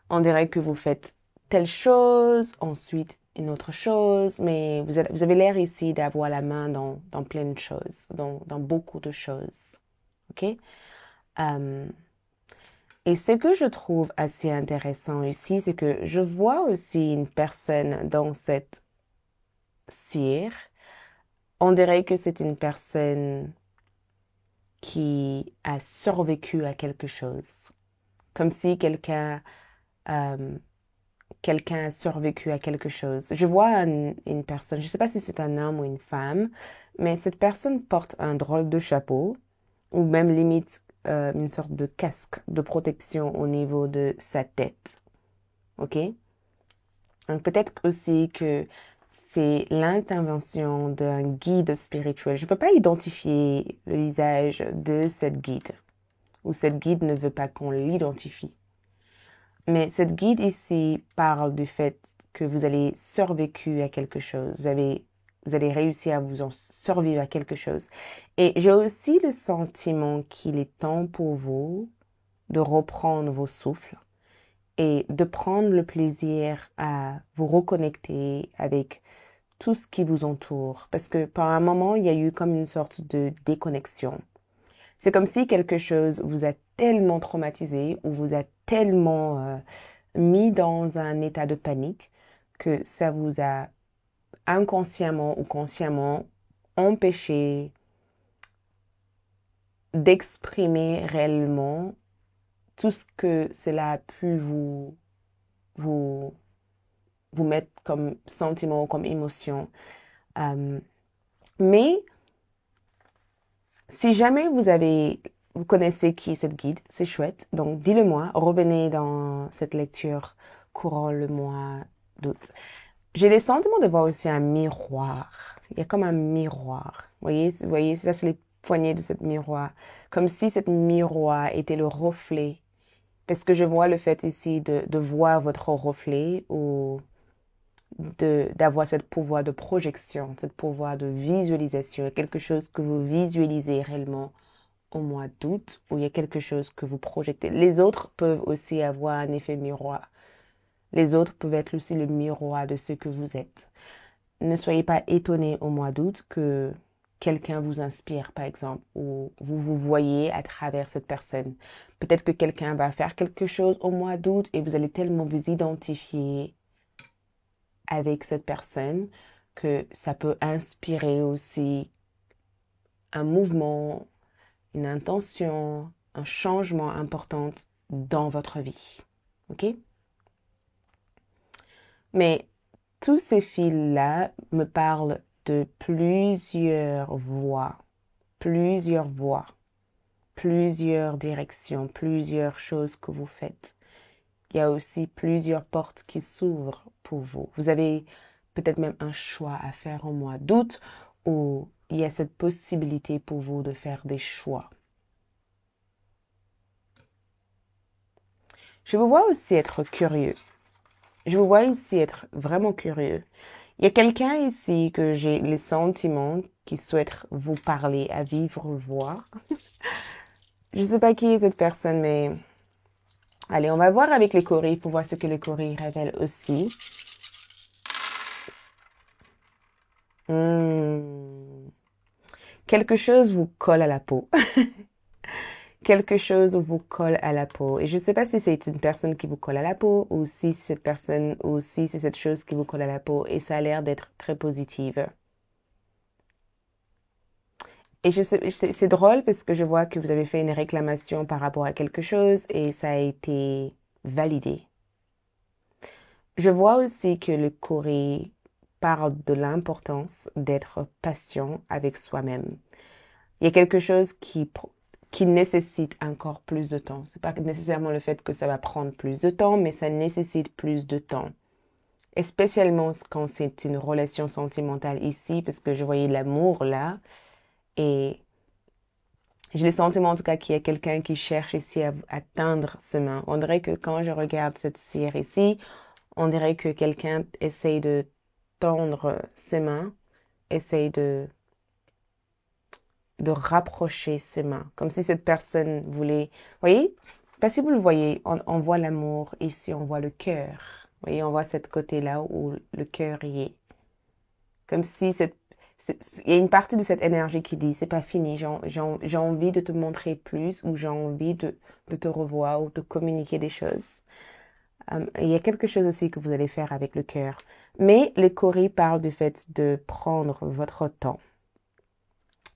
On dirait que vous faites telle chose, ensuite une autre chose, mais vous avez l'air ici d'avoir la main dans plein de choses, dans beaucoup de choses. OK? Et ce que je trouve assez intéressant ici, c'est que je vois aussi une personne dans cette cire. On dirait que c'est une personne qui a survécu à quelque chose. Comme si quelqu'un a survécu à quelque chose. Je vois une personne, je ne sais pas si c'est un homme ou une femme, mais cette personne porte un drôle de chapeau ou même limite une sorte de casque de protection au niveau de sa tête. OK? Donc peut-être aussi que c'est l'intervention d'un guide spirituel. Je ne peux pas identifier le visage de cette guide ou cette guide ne veut pas qu'on l'identifie. Mais cette guide ici parle du fait que vous allez survécu à quelque chose. Vous allez réussir à vous en survivre à quelque chose. Et j'ai aussi le sentiment qu'il est temps pour vous de reprendre vos souffles et de prendre le plaisir à vous reconnecter avec tout ce qui vous entoure. Parce que par un moment, il y a eu comme une sorte de déconnexion. C'est comme si quelque chose vous a tellement traumatisé ou vous a tellement mis dans un état de panique que ça vous a inconsciemment ou consciemment empêché d'exprimer réellement tout ce que cela a pu vous, vous mettre comme sentiment, comme émotion. Mais si jamais vous connaissez qui est cette guide, c'est chouette. Donc, dis-le-moi. Revenez dans cette lecture courant le mois d'août. J'ai le sentiment de voir aussi un miroir. Il y a comme un miroir. Vous voyez, ça c'est les poignées de cette miroir. Comme si cette miroir était le reflet. Parce que je vois le fait ici de voir votre reflet ou d'avoir ce pouvoir de projection, ce pouvoir de visualisation, quelque chose que vous visualisez réellement au mois d'août, où il y a quelque chose que vous projetez. Les autres peuvent aussi avoir un effet miroir. Les autres peuvent être aussi le miroir de ce que vous êtes. Ne soyez pas étonnés au mois d'août que quelqu'un vous inspire, par exemple, ou vous vous voyez à travers cette personne. Peut-être que quelqu'un va faire quelque chose au mois d'août et vous allez tellement vous identifier avec cette personne que ça peut inspirer aussi un mouvement, une intention, un changement important dans votre vie. OK? Mais tous ces fils-là me parlent de plusieurs voies, plusieurs directions, plusieurs choses que vous faites. Il y a aussi plusieurs portes qui s'ouvrent pour vous. Vous avez peut-être même un choix à faire au mois d'août où il y a cette possibilité pour vous de faire des choix. Je vous vois aussi être curieux. Je vous vois ici être vraiment curieux. Il y a quelqu'un ici que j'ai les sentiments qui souhaite vous parler à vivre voix. Je ne sais pas qui est cette personne, mais allez, on va voir avec les coris pour voir ce que les coris révèlent aussi. Quelque chose vous colle à la peau. Quelque chose vous colle à la peau. Et je ne sais pas si c'est une personne qui vous colle à la peau ou si c'est cette personne ou si c'est cette chose qui vous colle à la peau. Et ça a l'air d'être très positive. Et c'est drôle parce que je vois que vous avez fait une réclamation par rapport à quelque chose et ça a été validé. Je vois aussi que le Corée parle de l'importance d'être patient avec soi-même. Il y a quelque chose qui nécessite encore plus de temps. C'est pas nécessairement le fait que ça va prendre plus de temps, mais ça nécessite plus de temps. Et spécialement quand c'est une relation sentimentale ici, parce que je voyais l'amour là, et j'ai le sentiment en tout cas qu'il y a quelqu'un qui cherche ici à atteindre ce main. On dirait que quand je regarde cette cire ici, on dirait que quelqu'un essaye de tendre ses mains, essaye de rapprocher ses mains, comme si cette personne voulait, vous voyez, pas si vous le voyez, on voit l'amour, ici on voit le cœur, vous voyez, on voit cette côté-là où le cœur y est, comme si il y a une partie de cette énergie qui dit, c'est pas fini, j'ai envie de te montrer plus, ou j'ai envie de te revoir, ou de communiquer des choses. Il y a quelque chose aussi que vous allez faire avec le cœur. Mais le Corée parle du fait de prendre votre temps.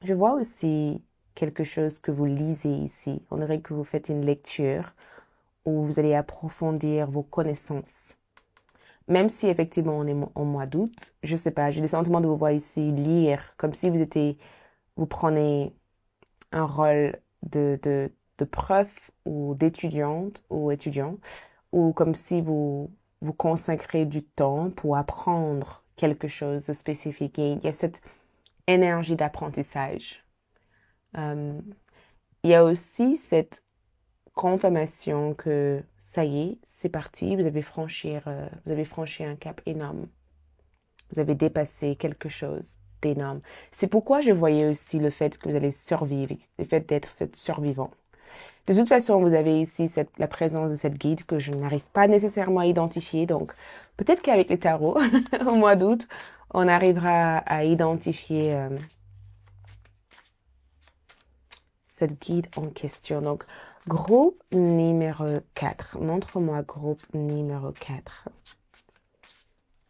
Je vois aussi quelque chose que vous lisez ici. On dirait que vous faites une lecture où vous allez approfondir vos connaissances. Même si effectivement on est au mois d'août, je sais pas, j'ai le sentiment de vous voir ici lire comme si vous prenez un rôle de prof ou d'étudiante ou étudiant, ou comme si vous consacrez du temps pour apprendre quelque chose de spécifique. Et il y a cette énergie d'apprentissage. Il y a aussi cette confirmation que ça y est, c'est parti, vous avez franchi un cap énorme. Vous avez dépassé quelque chose d'énorme. C'est pourquoi je voyais aussi le fait que vous allez survivre, le fait d'être cette survivant. De toute façon, vous avez ici la présence de cette guide que je n'arrive pas nécessairement à identifier. Donc, peut-être qu'avec les tarots, au mois d'août, on arrivera à identifier cette guide en question. Donc, groupe numéro 4. Montre-moi groupe numéro 4.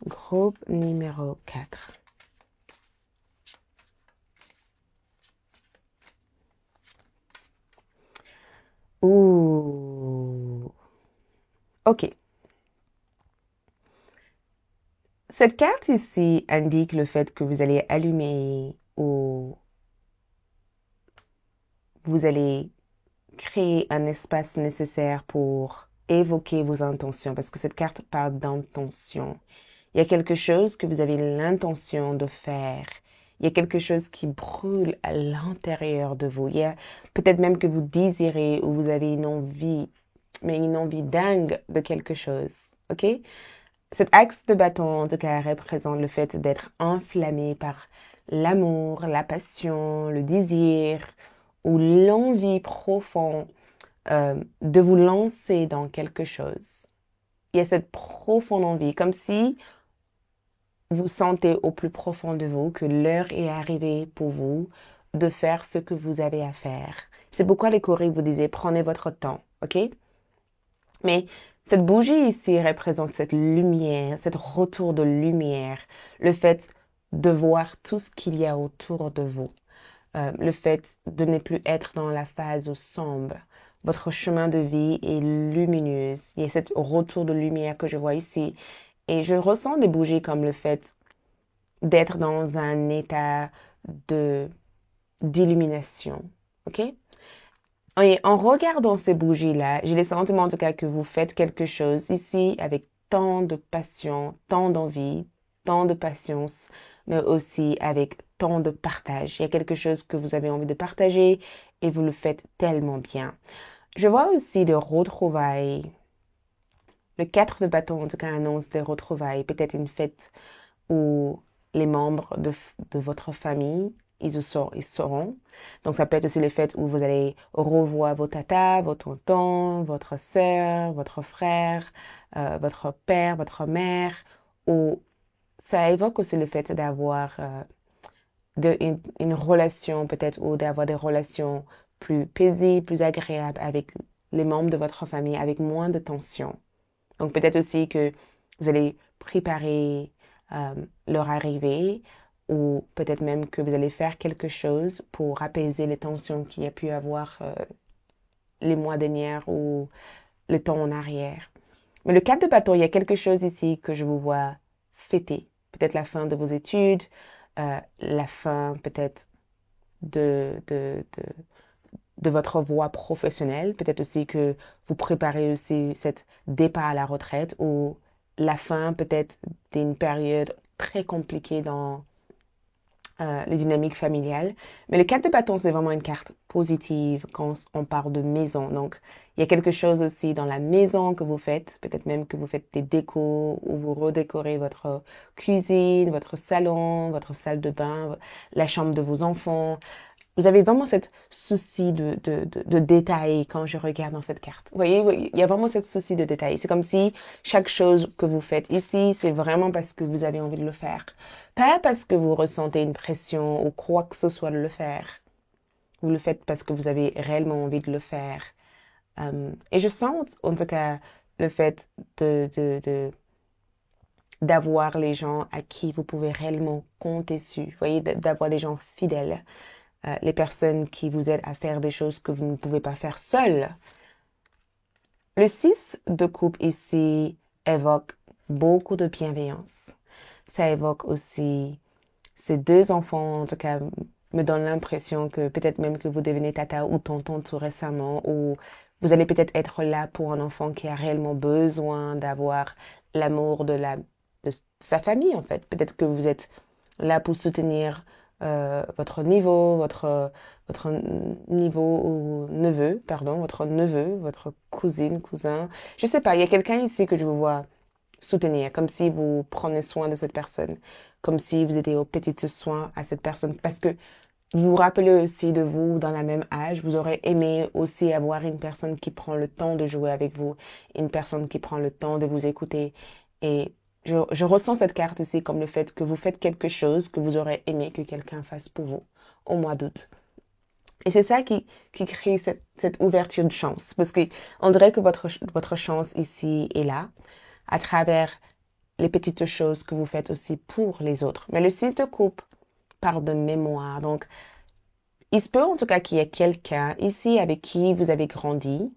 Groupe numéro 4. Ouh. OK. Cette carte ici indique le fait que vous allez allumer ou vous allez créer un espace nécessaire pour évoquer vos intentions, parce que cette carte parle d'intention. Il y a quelque chose que vous avez l'intention de faire. Il y a quelque chose qui brûle à l'intérieur de vous. Il y a peut-être même que vous désirez ou vous avez une envie, mais une envie dingue de quelque chose. OK? Cet axe de bâton, en tout cas, représente le fait d'être enflammé par l'amour, la passion, le désir ou l'envie profonde de vous lancer dans quelque chose. Il y a cette profonde envie, comme si vous sentez au plus profond de vous que l'heure est arrivée pour vous de faire ce que vous avez à faire. C'est pourquoi les choristes vous disaient prenez votre temps, ok? Mais cette bougie ici représente cette lumière, cet retour de lumière, le fait de voir tout ce qu'il y a autour de vous, le fait de ne plus être dans la phase sombre. Votre chemin de vie est lumineux. Il y a ce retour de lumière que je vois ici. Et je ressens des bougies comme le fait d'être dans un état de d'illumination. OK? Et en regardant ces bougies-là, j'ai le sentiment en tout cas que vous faites quelque chose ici avec tant de passion, tant d'envie, tant de patience, mais aussi avec tant de partage. Il y a quelque chose que vous avez envie de partager et vous le faites tellement bien. Je vois aussi des retrouvailles. Le 4 de bâton, en tout cas, annonce des retrouvailles, peut-être une fête où les membres de votre famille, ils seront. Donc, ça peut être aussi les fêtes où vous allez revoir vos tatas, vos tontons, votre sœur, votre frère, votre père, votre mère. Ou ça évoque aussi le fait d'avoir une relation peut-être ou d'avoir des relations plus paisibles, plus agréables avec les membres de votre famille, avec moins de tension. Donc peut-être aussi que vous allez préparer leur arrivée ou peut-être même que vous allez faire quelque chose pour apaiser les tensions qu'il y a pu avoir les mois derniers ou le temps en arrière. Mais le 4 de bâton, il y a quelque chose ici que je vous vois fêter. Peut-être la fin de vos études, la fin peut-être de votre voie professionnelle. Peut-être aussi que vous préparez aussi cette départ à la retraite ou la fin peut-être d'une période très compliquée dans les dynamiques familiales. Mais le 4 de bâton, c'est vraiment une carte positive quand on parle de maison. Donc, il y a quelque chose aussi dans la maison que vous faites. Peut-être même que vous faites des décos ou vous redécorez votre cuisine, votre salon, votre salle de bain, la chambre de vos enfants. Vous avez vraiment cette souci de détail quand je regarde dans cette carte. Vous voyez, il y a vraiment cette souci de détail. C'est comme si chaque chose que vous faites ici, c'est vraiment parce que vous avez envie de le faire. Pas parce que vous ressentez une pression ou quoi que ce soit de le faire. Vous le faites parce que vous avez réellement envie de le faire. Et je sens, en tout cas, le fait d'avoir les gens à qui vous pouvez réellement compter sur. Vous voyez, d'avoir des gens fidèles. Les personnes qui vous aident à faire des choses que vous ne pouvez pas faire seul. Le 6 de coupe ici évoque beaucoup de bienveillance. Ça évoque aussi ces deux enfants, en tout cas, me donne l'impression que peut-être même que vous devenez tata ou tonton tout récemment, ou vous allez peut-être être là pour un enfant qui a réellement besoin d'avoir l'amour de sa famille, en fait. Peut-être que vous êtes là pour soutenir votre niveau, votre niveau ou neveu, pardon, votre neveu, votre cousine, cousin. Je sais pas, il y a quelqu'un ici que je vous vois soutenir, comme si vous prenez soin de cette personne, comme si vous étiez aux petits soins à cette personne, parce que vous vous rappelez aussi de vous dans la même âge, vous aurez aimé aussi avoir une personne qui prend le temps de jouer avec vous, une personne qui prend le temps de vous écouter. Et je ressens cette carte ici comme le fait que vous faites quelque chose que vous aurez aimé que quelqu'un fasse pour vous au mois d'août. Et c'est ça qui crée cette ouverture de chance, parce que on dirait que votre chance ici est là, à travers les petites choses que vous faites aussi pour les autres. Mais le 6 de coupe parle de mémoire. Donc, Il se peut en tout cas qu'il y ait quelqu'un ici avec qui vous avez grandi.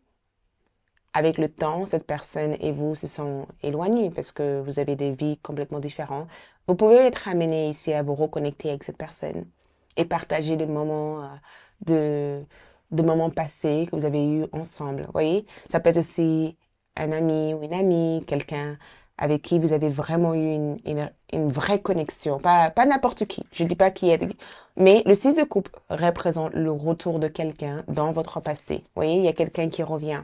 Avec le temps, cette personne et vous se sont éloignés parce que vous avez des vies complètement différentes. Vous pouvez être amené ici à vous reconnecter avec cette personne et partager des moments de moments passés que vous avez eus ensemble. Vous voyez, ça peut être aussi un ami ou une amie, quelqu'un avec qui vous avez vraiment eu une vraie connexion. Pas n'importe qui. Je ne dis pas qui est, mais le 6 de coupe représente le retour de quelqu'un dans votre passé. Vous voyez, il y a quelqu'un qui revient.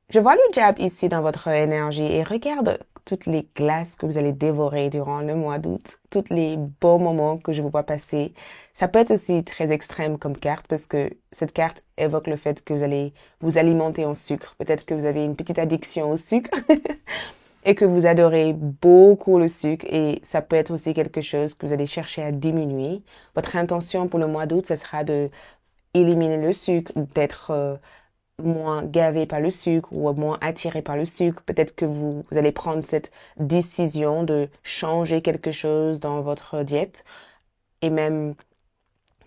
Je vois le diable ici dans votre énergie et regarde toutes les glaces que vous allez dévorer durant le mois d'août, tous les beaux moments que je vous vois passer. Ça peut être aussi très extrême comme carte parce que cette carte évoque le fait que vous allez vous alimenter en sucre. Peut-être que vous avez une petite addiction au sucre et que vous adorez beaucoup le sucre et ça peut être aussi quelque chose que vous allez chercher à diminuer. Votre intention pour le mois d'août, ce sera de éliminer le sucre, d'être moins gavé par le sucre ou moins attiré par le sucre. Peut-être que vous allez prendre cette décision de changer quelque chose dans votre diète et même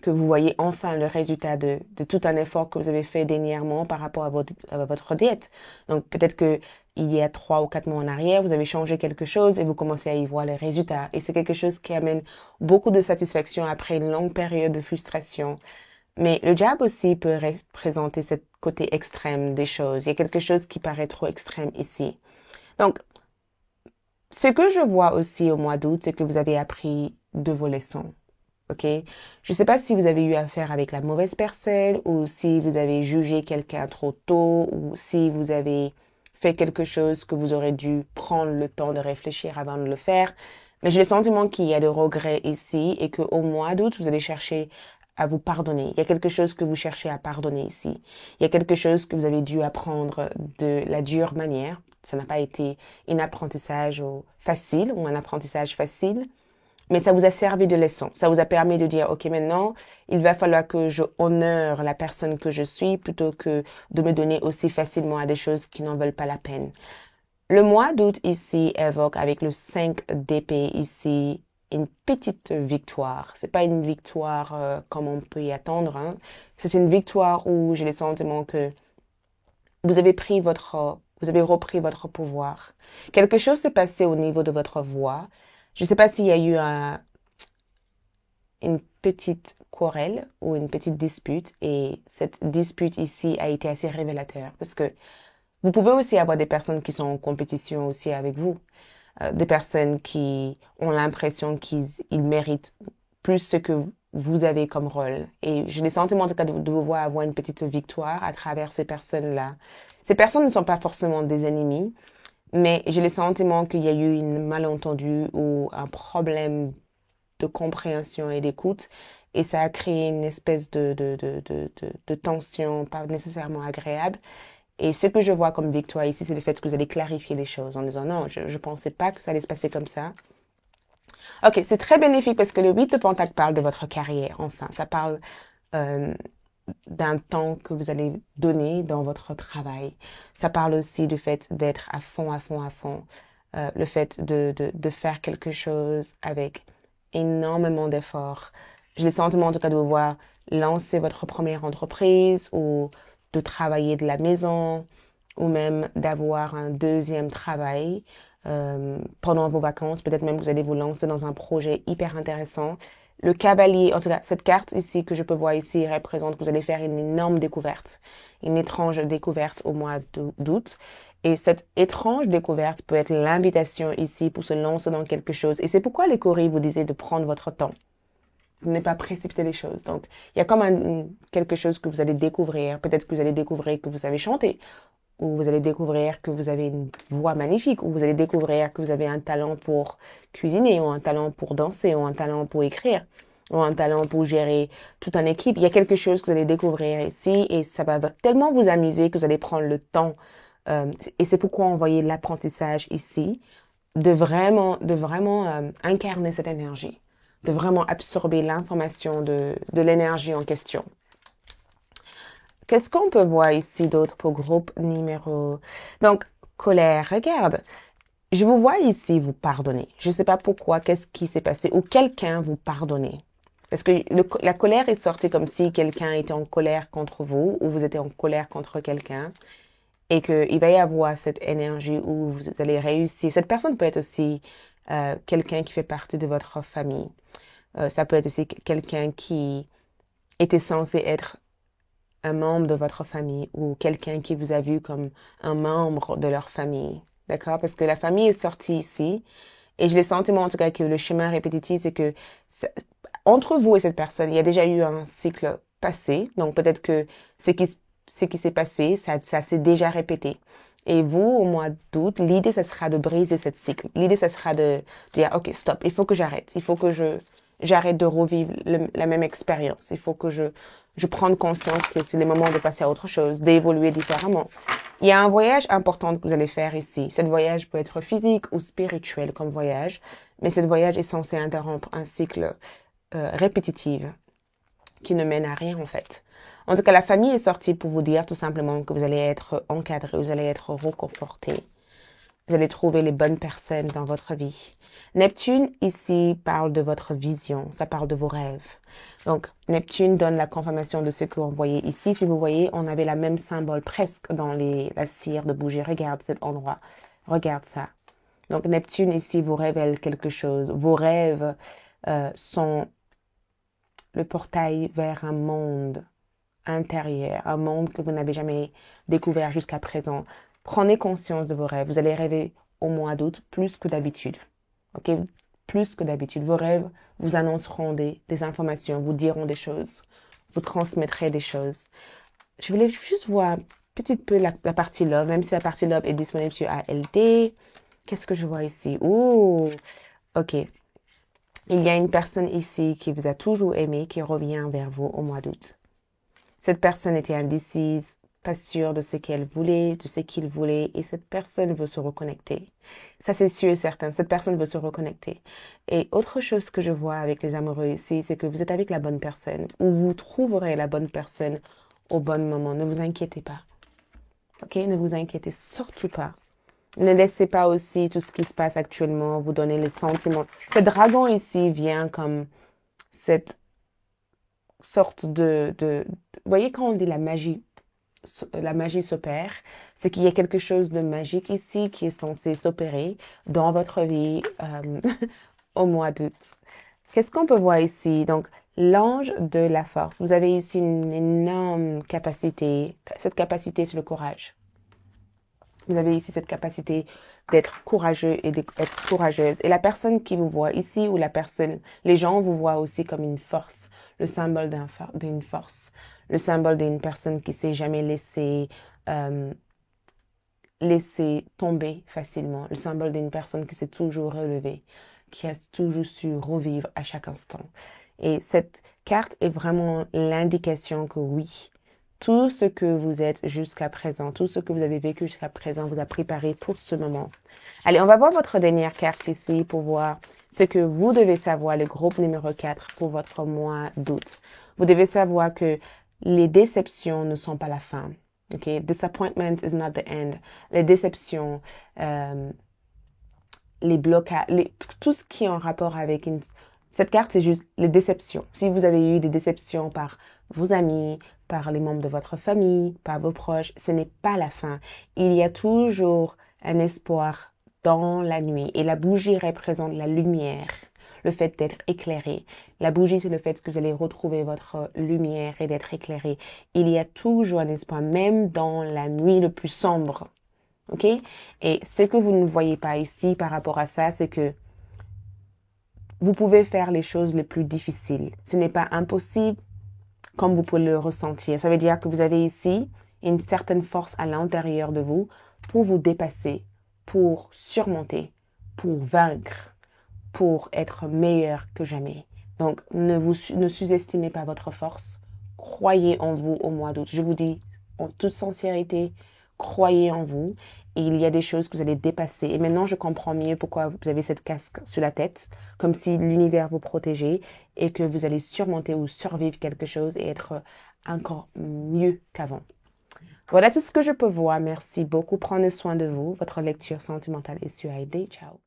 que vous voyez enfin le résultat de tout un effort que vous avez fait dernièrement par rapport à votre diète. Donc peut-être que il y a 3 ou 4 mois en arrière, vous avez changé quelque chose et vous commencez à y voir les résultats. Et c'est quelque chose qui amène beaucoup de satisfaction après une longue période de frustration. Mais le diable aussi peut représenter ce côté extrême des choses. Il y a quelque chose qui paraît trop extrême ici. Donc, ce que je vois aussi au mois d'août, c'est que vous avez appris de vos leçons. OK? Je ne sais pas si vous avez eu affaire avec la mauvaise personne ou si vous avez jugé quelqu'un trop tôt ou si vous avez fait quelque chose que vous aurez dû prendre le temps de réfléchir avant de le faire. Mais j'ai le sentiment qu'il y a de regrets ici et qu'au mois d'août, vous allez chercher à vous pardonner. Il y a quelque chose que vous cherchez à pardonner ici. Il y a quelque chose que vous avez dû apprendre de la dure manière. Ça n'a pas été un apprentissage facile ou un apprentissage facile, mais ça vous a servi de leçon. Ça vous a permis de dire, OK, maintenant, il va falloir que je honore la personne que je suis plutôt que de me donner aussi facilement à des choses qui n'en veulent pas la peine. Le mois d'août ici évoque avec le 5 d'épée ici une petite victoire. C'est pas une victoire comme on peut y attendre. Hein. C'est une victoire où j'ai le sentiment que vous avez vous avez repris votre pouvoir. Quelque chose s'est passé au niveau de votre voix. Je ne sais pas s'il y a eu une petite querelle ou une petite dispute et cette dispute ici a été assez révélateur parce que vous pouvez aussi avoir des personnes qui sont en compétition aussi avec vous, des personnes qui ont l'impression qu'ils méritent plus ce que vous avez comme rôle. Et j'ai le sentiment en tout cas de vous voir avoir une petite victoire à travers ces personnes-là. Ces personnes ne sont pas forcément des ennemis, mais j'ai le sentiment qu'il y a eu une malentendu ou un problème de compréhension et d'écoute. Et ça a créé une espèce de tension pas nécessairement agréable. Et ce que je vois comme victoire ici, c'est le fait que vous allez clarifier les choses en disant non, je ne pensais pas que ça allait se passer comme ça. Ok, c'est très bénéfique parce que le 8 de Pentacle parle de votre carrière. Enfin, ça parle euh, d'un temps que vous allez donner dans votre travail. Ça parle aussi du fait d'être à fond, à fond, à fond. Le fait de faire quelque chose avec énormément d'efforts. J'ai le sentiment en tout cas de vous voir lancer votre première entreprise ou de travailler de la maison ou même d'avoir un deuxième travail pendant vos vacances. Peut-être même que vous allez vous lancer dans un projet hyper intéressant. Le cavalier, en tout cas, cette carte ici que je peux voir ici représente que vous allez faire une énorme découverte, une étrange découverte au mois d'août. Et cette étrange découverte peut être l'invitation ici pour se lancer dans quelque chose. Et c'est pourquoi les courriers vous disaient de prendre votre temps. Vous n'êtes pas précipiter les choses. Donc, il y a comme quelque chose que vous allez découvrir. Peut-être que vous allez découvrir que vous savez chanter, ou vous allez découvrir que vous avez une voix magnifique, ou vous allez découvrir que vous avez un talent pour cuisiner, ou un talent pour danser, ou un talent pour écrire, ou un talent pour gérer toute une équipe. Il y a quelque chose que vous allez découvrir ici, et ça va tellement vous amuser que vous allez prendre le temps. Et c'est pourquoi on voyait l'apprentissage ici, de vraiment incarner cette énergie, de vraiment absorber l'information de l'énergie en question. Qu'est-ce qu'on peut voir ici d'autre pour groupe numéro... Donc, colère, regarde. Je vous vois ici vous pardonner. Je ne sais pas pourquoi, qu'est-ce qui s'est passé ou quelqu'un vous pardonner. Parce que la colère est sortie comme si quelqu'un était en colère contre vous ou vous étiez en colère contre quelqu'un et qu'il va y avoir cette énergie où vous allez réussir. Cette personne peut être aussi quelqu'un qui fait partie de votre famille. Ça peut être aussi quelqu'un qui était censé être un membre de votre famille ou quelqu'un qui vous a vu comme un membre de leur famille. D'accord? Parce que la famille est sortie ici. Et je l'ai senti, moi, en tout cas, que le chemin répétitif, c'est que entre vous et cette personne, il y a déjà eu un cycle passé. Donc, peut-être que ce qui s'est passé, ça s'est déjà répété. Et vous, au mois d'août, l'idée, ça sera de briser cette cycle. L'idée, ça sera de dire, OK, stop, il faut que j'arrête. Il faut que j'arrête de revivre la même expérience. Il faut que je prenne conscience que c'est le moment de passer à autre chose, d'évoluer différemment. Il y a un voyage important que vous allez faire ici. Ce voyage peut être physique ou spirituel comme voyage, mais ce voyage est censé interrompre un cycle répétitif qui ne mène à rien en fait. En tout cas, la famille est sortie pour vous dire tout simplement que vous allez être encadré, vous allez être reconforté. Vous allez trouver les bonnes personnes dans votre vie. Neptune, ici, parle de votre vision. Ça parle de vos rêves. Donc, Neptune donne la confirmation de ce que vous voyez ici. Si vous voyez, on avait la même symbole presque dans la cire de bougie. Regarde cet endroit. Regarde ça. Donc, Neptune, ici, vous révèle quelque chose. Vos rêves sont le portail vers un monde intérieur, un monde que vous n'avez jamais découvert jusqu'à présent. Prenez conscience de vos rêves. Vous allez rêver au mois d'août plus que d'habitude. OK? Plus que d'habitude. Vos rêves vous annonceront des informations, vous diront des choses, vous transmettrez des choses. Je voulais juste voir un petit peu la partie love, même si la partie love est disponible sur ALD. Qu'est-ce que je vois ici? Ouh! OK. Il y a une personne ici qui vous a toujours aimé, qui revient vers vous au mois d'août. Cette personne était indécise, pas sûre de ce qu'elle voulait, de ce qu'il voulait, et cette personne veut se reconnecter. Ça, c'est sûr et certain. Cette personne veut se reconnecter. Et autre chose que je vois avec les amoureux ici, c'est que vous êtes avec la bonne personne, ou vous trouverez la bonne personne au bon moment. Ne vous inquiétez pas. OK? Ne vous inquiétez surtout pas. Ne laissez pas aussi tout ce qui se passe actuellement vous donner les sentiments. Ce dragon ici vient comme cette sorte vous voyez quand on dit la magie s'opère, c'est qu'il y a quelque chose de magique ici qui est censé s'opérer dans votre vie au mois d'août. Qu'est-ce qu'on peut voir ici? Donc, l'ange de la force. Vous avez ici une énorme capacité. Cette capacité, c'est le courage. Vous avez ici cette capacité d'être courageux et d'être courageuse. Et la personne qui vous voit ici ou les gens vous voient aussi comme une force, le symbole d'une force, le symbole d'une personne qui s'est jamais laissé tomber facilement, le symbole d'une personne qui s'est toujours relevée, qui a toujours su revivre à chaque instant. Et cette carte est vraiment l'indication que oui, tout ce que vous êtes jusqu'à présent, tout ce que vous avez vécu jusqu'à présent vous a préparé pour ce moment. Allez, on va voir votre dernière carte ici pour voir ce que vous devez savoir, le groupe numéro 4 pour votre mois d'août. Vous devez savoir que les déceptions ne sont pas la fin. Okay? Disappointment is not the end. Les déceptions, les blocages, tout ce qui est en rapport avec cette carte, c'est juste les déceptions. Si vous avez eu des déceptions par vos amis, par les membres de votre famille, par vos proches, ce n'est pas la fin. Il y a toujours un espoir dans la nuit. Et la bougie représente la lumière, le fait d'être éclairé. La bougie, c'est le fait que vous allez retrouver votre lumière et d'être éclairé. Il y a toujours un espoir, même dans la nuit le plus sombre. OK? Et ce que vous ne voyez pas ici par rapport à ça, c'est que vous pouvez faire les choses les plus difficiles. Ce n'est pas impossible comme vous pouvez le ressentir. Ça veut dire que vous avez ici une certaine force à l'intérieur de vous pour vous dépasser, pour surmonter, pour vaincre, pour être meilleur que jamais. Donc, ne sous-estimez pas votre force. Croyez en vous au mois d'août. Je vous dis en toute sincérité, croyez en vous. Et il y a des choses que vous allez dépasser. Et maintenant, je comprends mieux pourquoi vous avez cette casque sur la tête, comme si l'univers vous protégeait et que vous allez surmonter ou survivre quelque chose et être encore mieux qu'avant. Voilà tout ce que je peux voir. Merci beaucoup. Prenez soin de vous. Votre lecture sentimentale est sur ID. Ciao.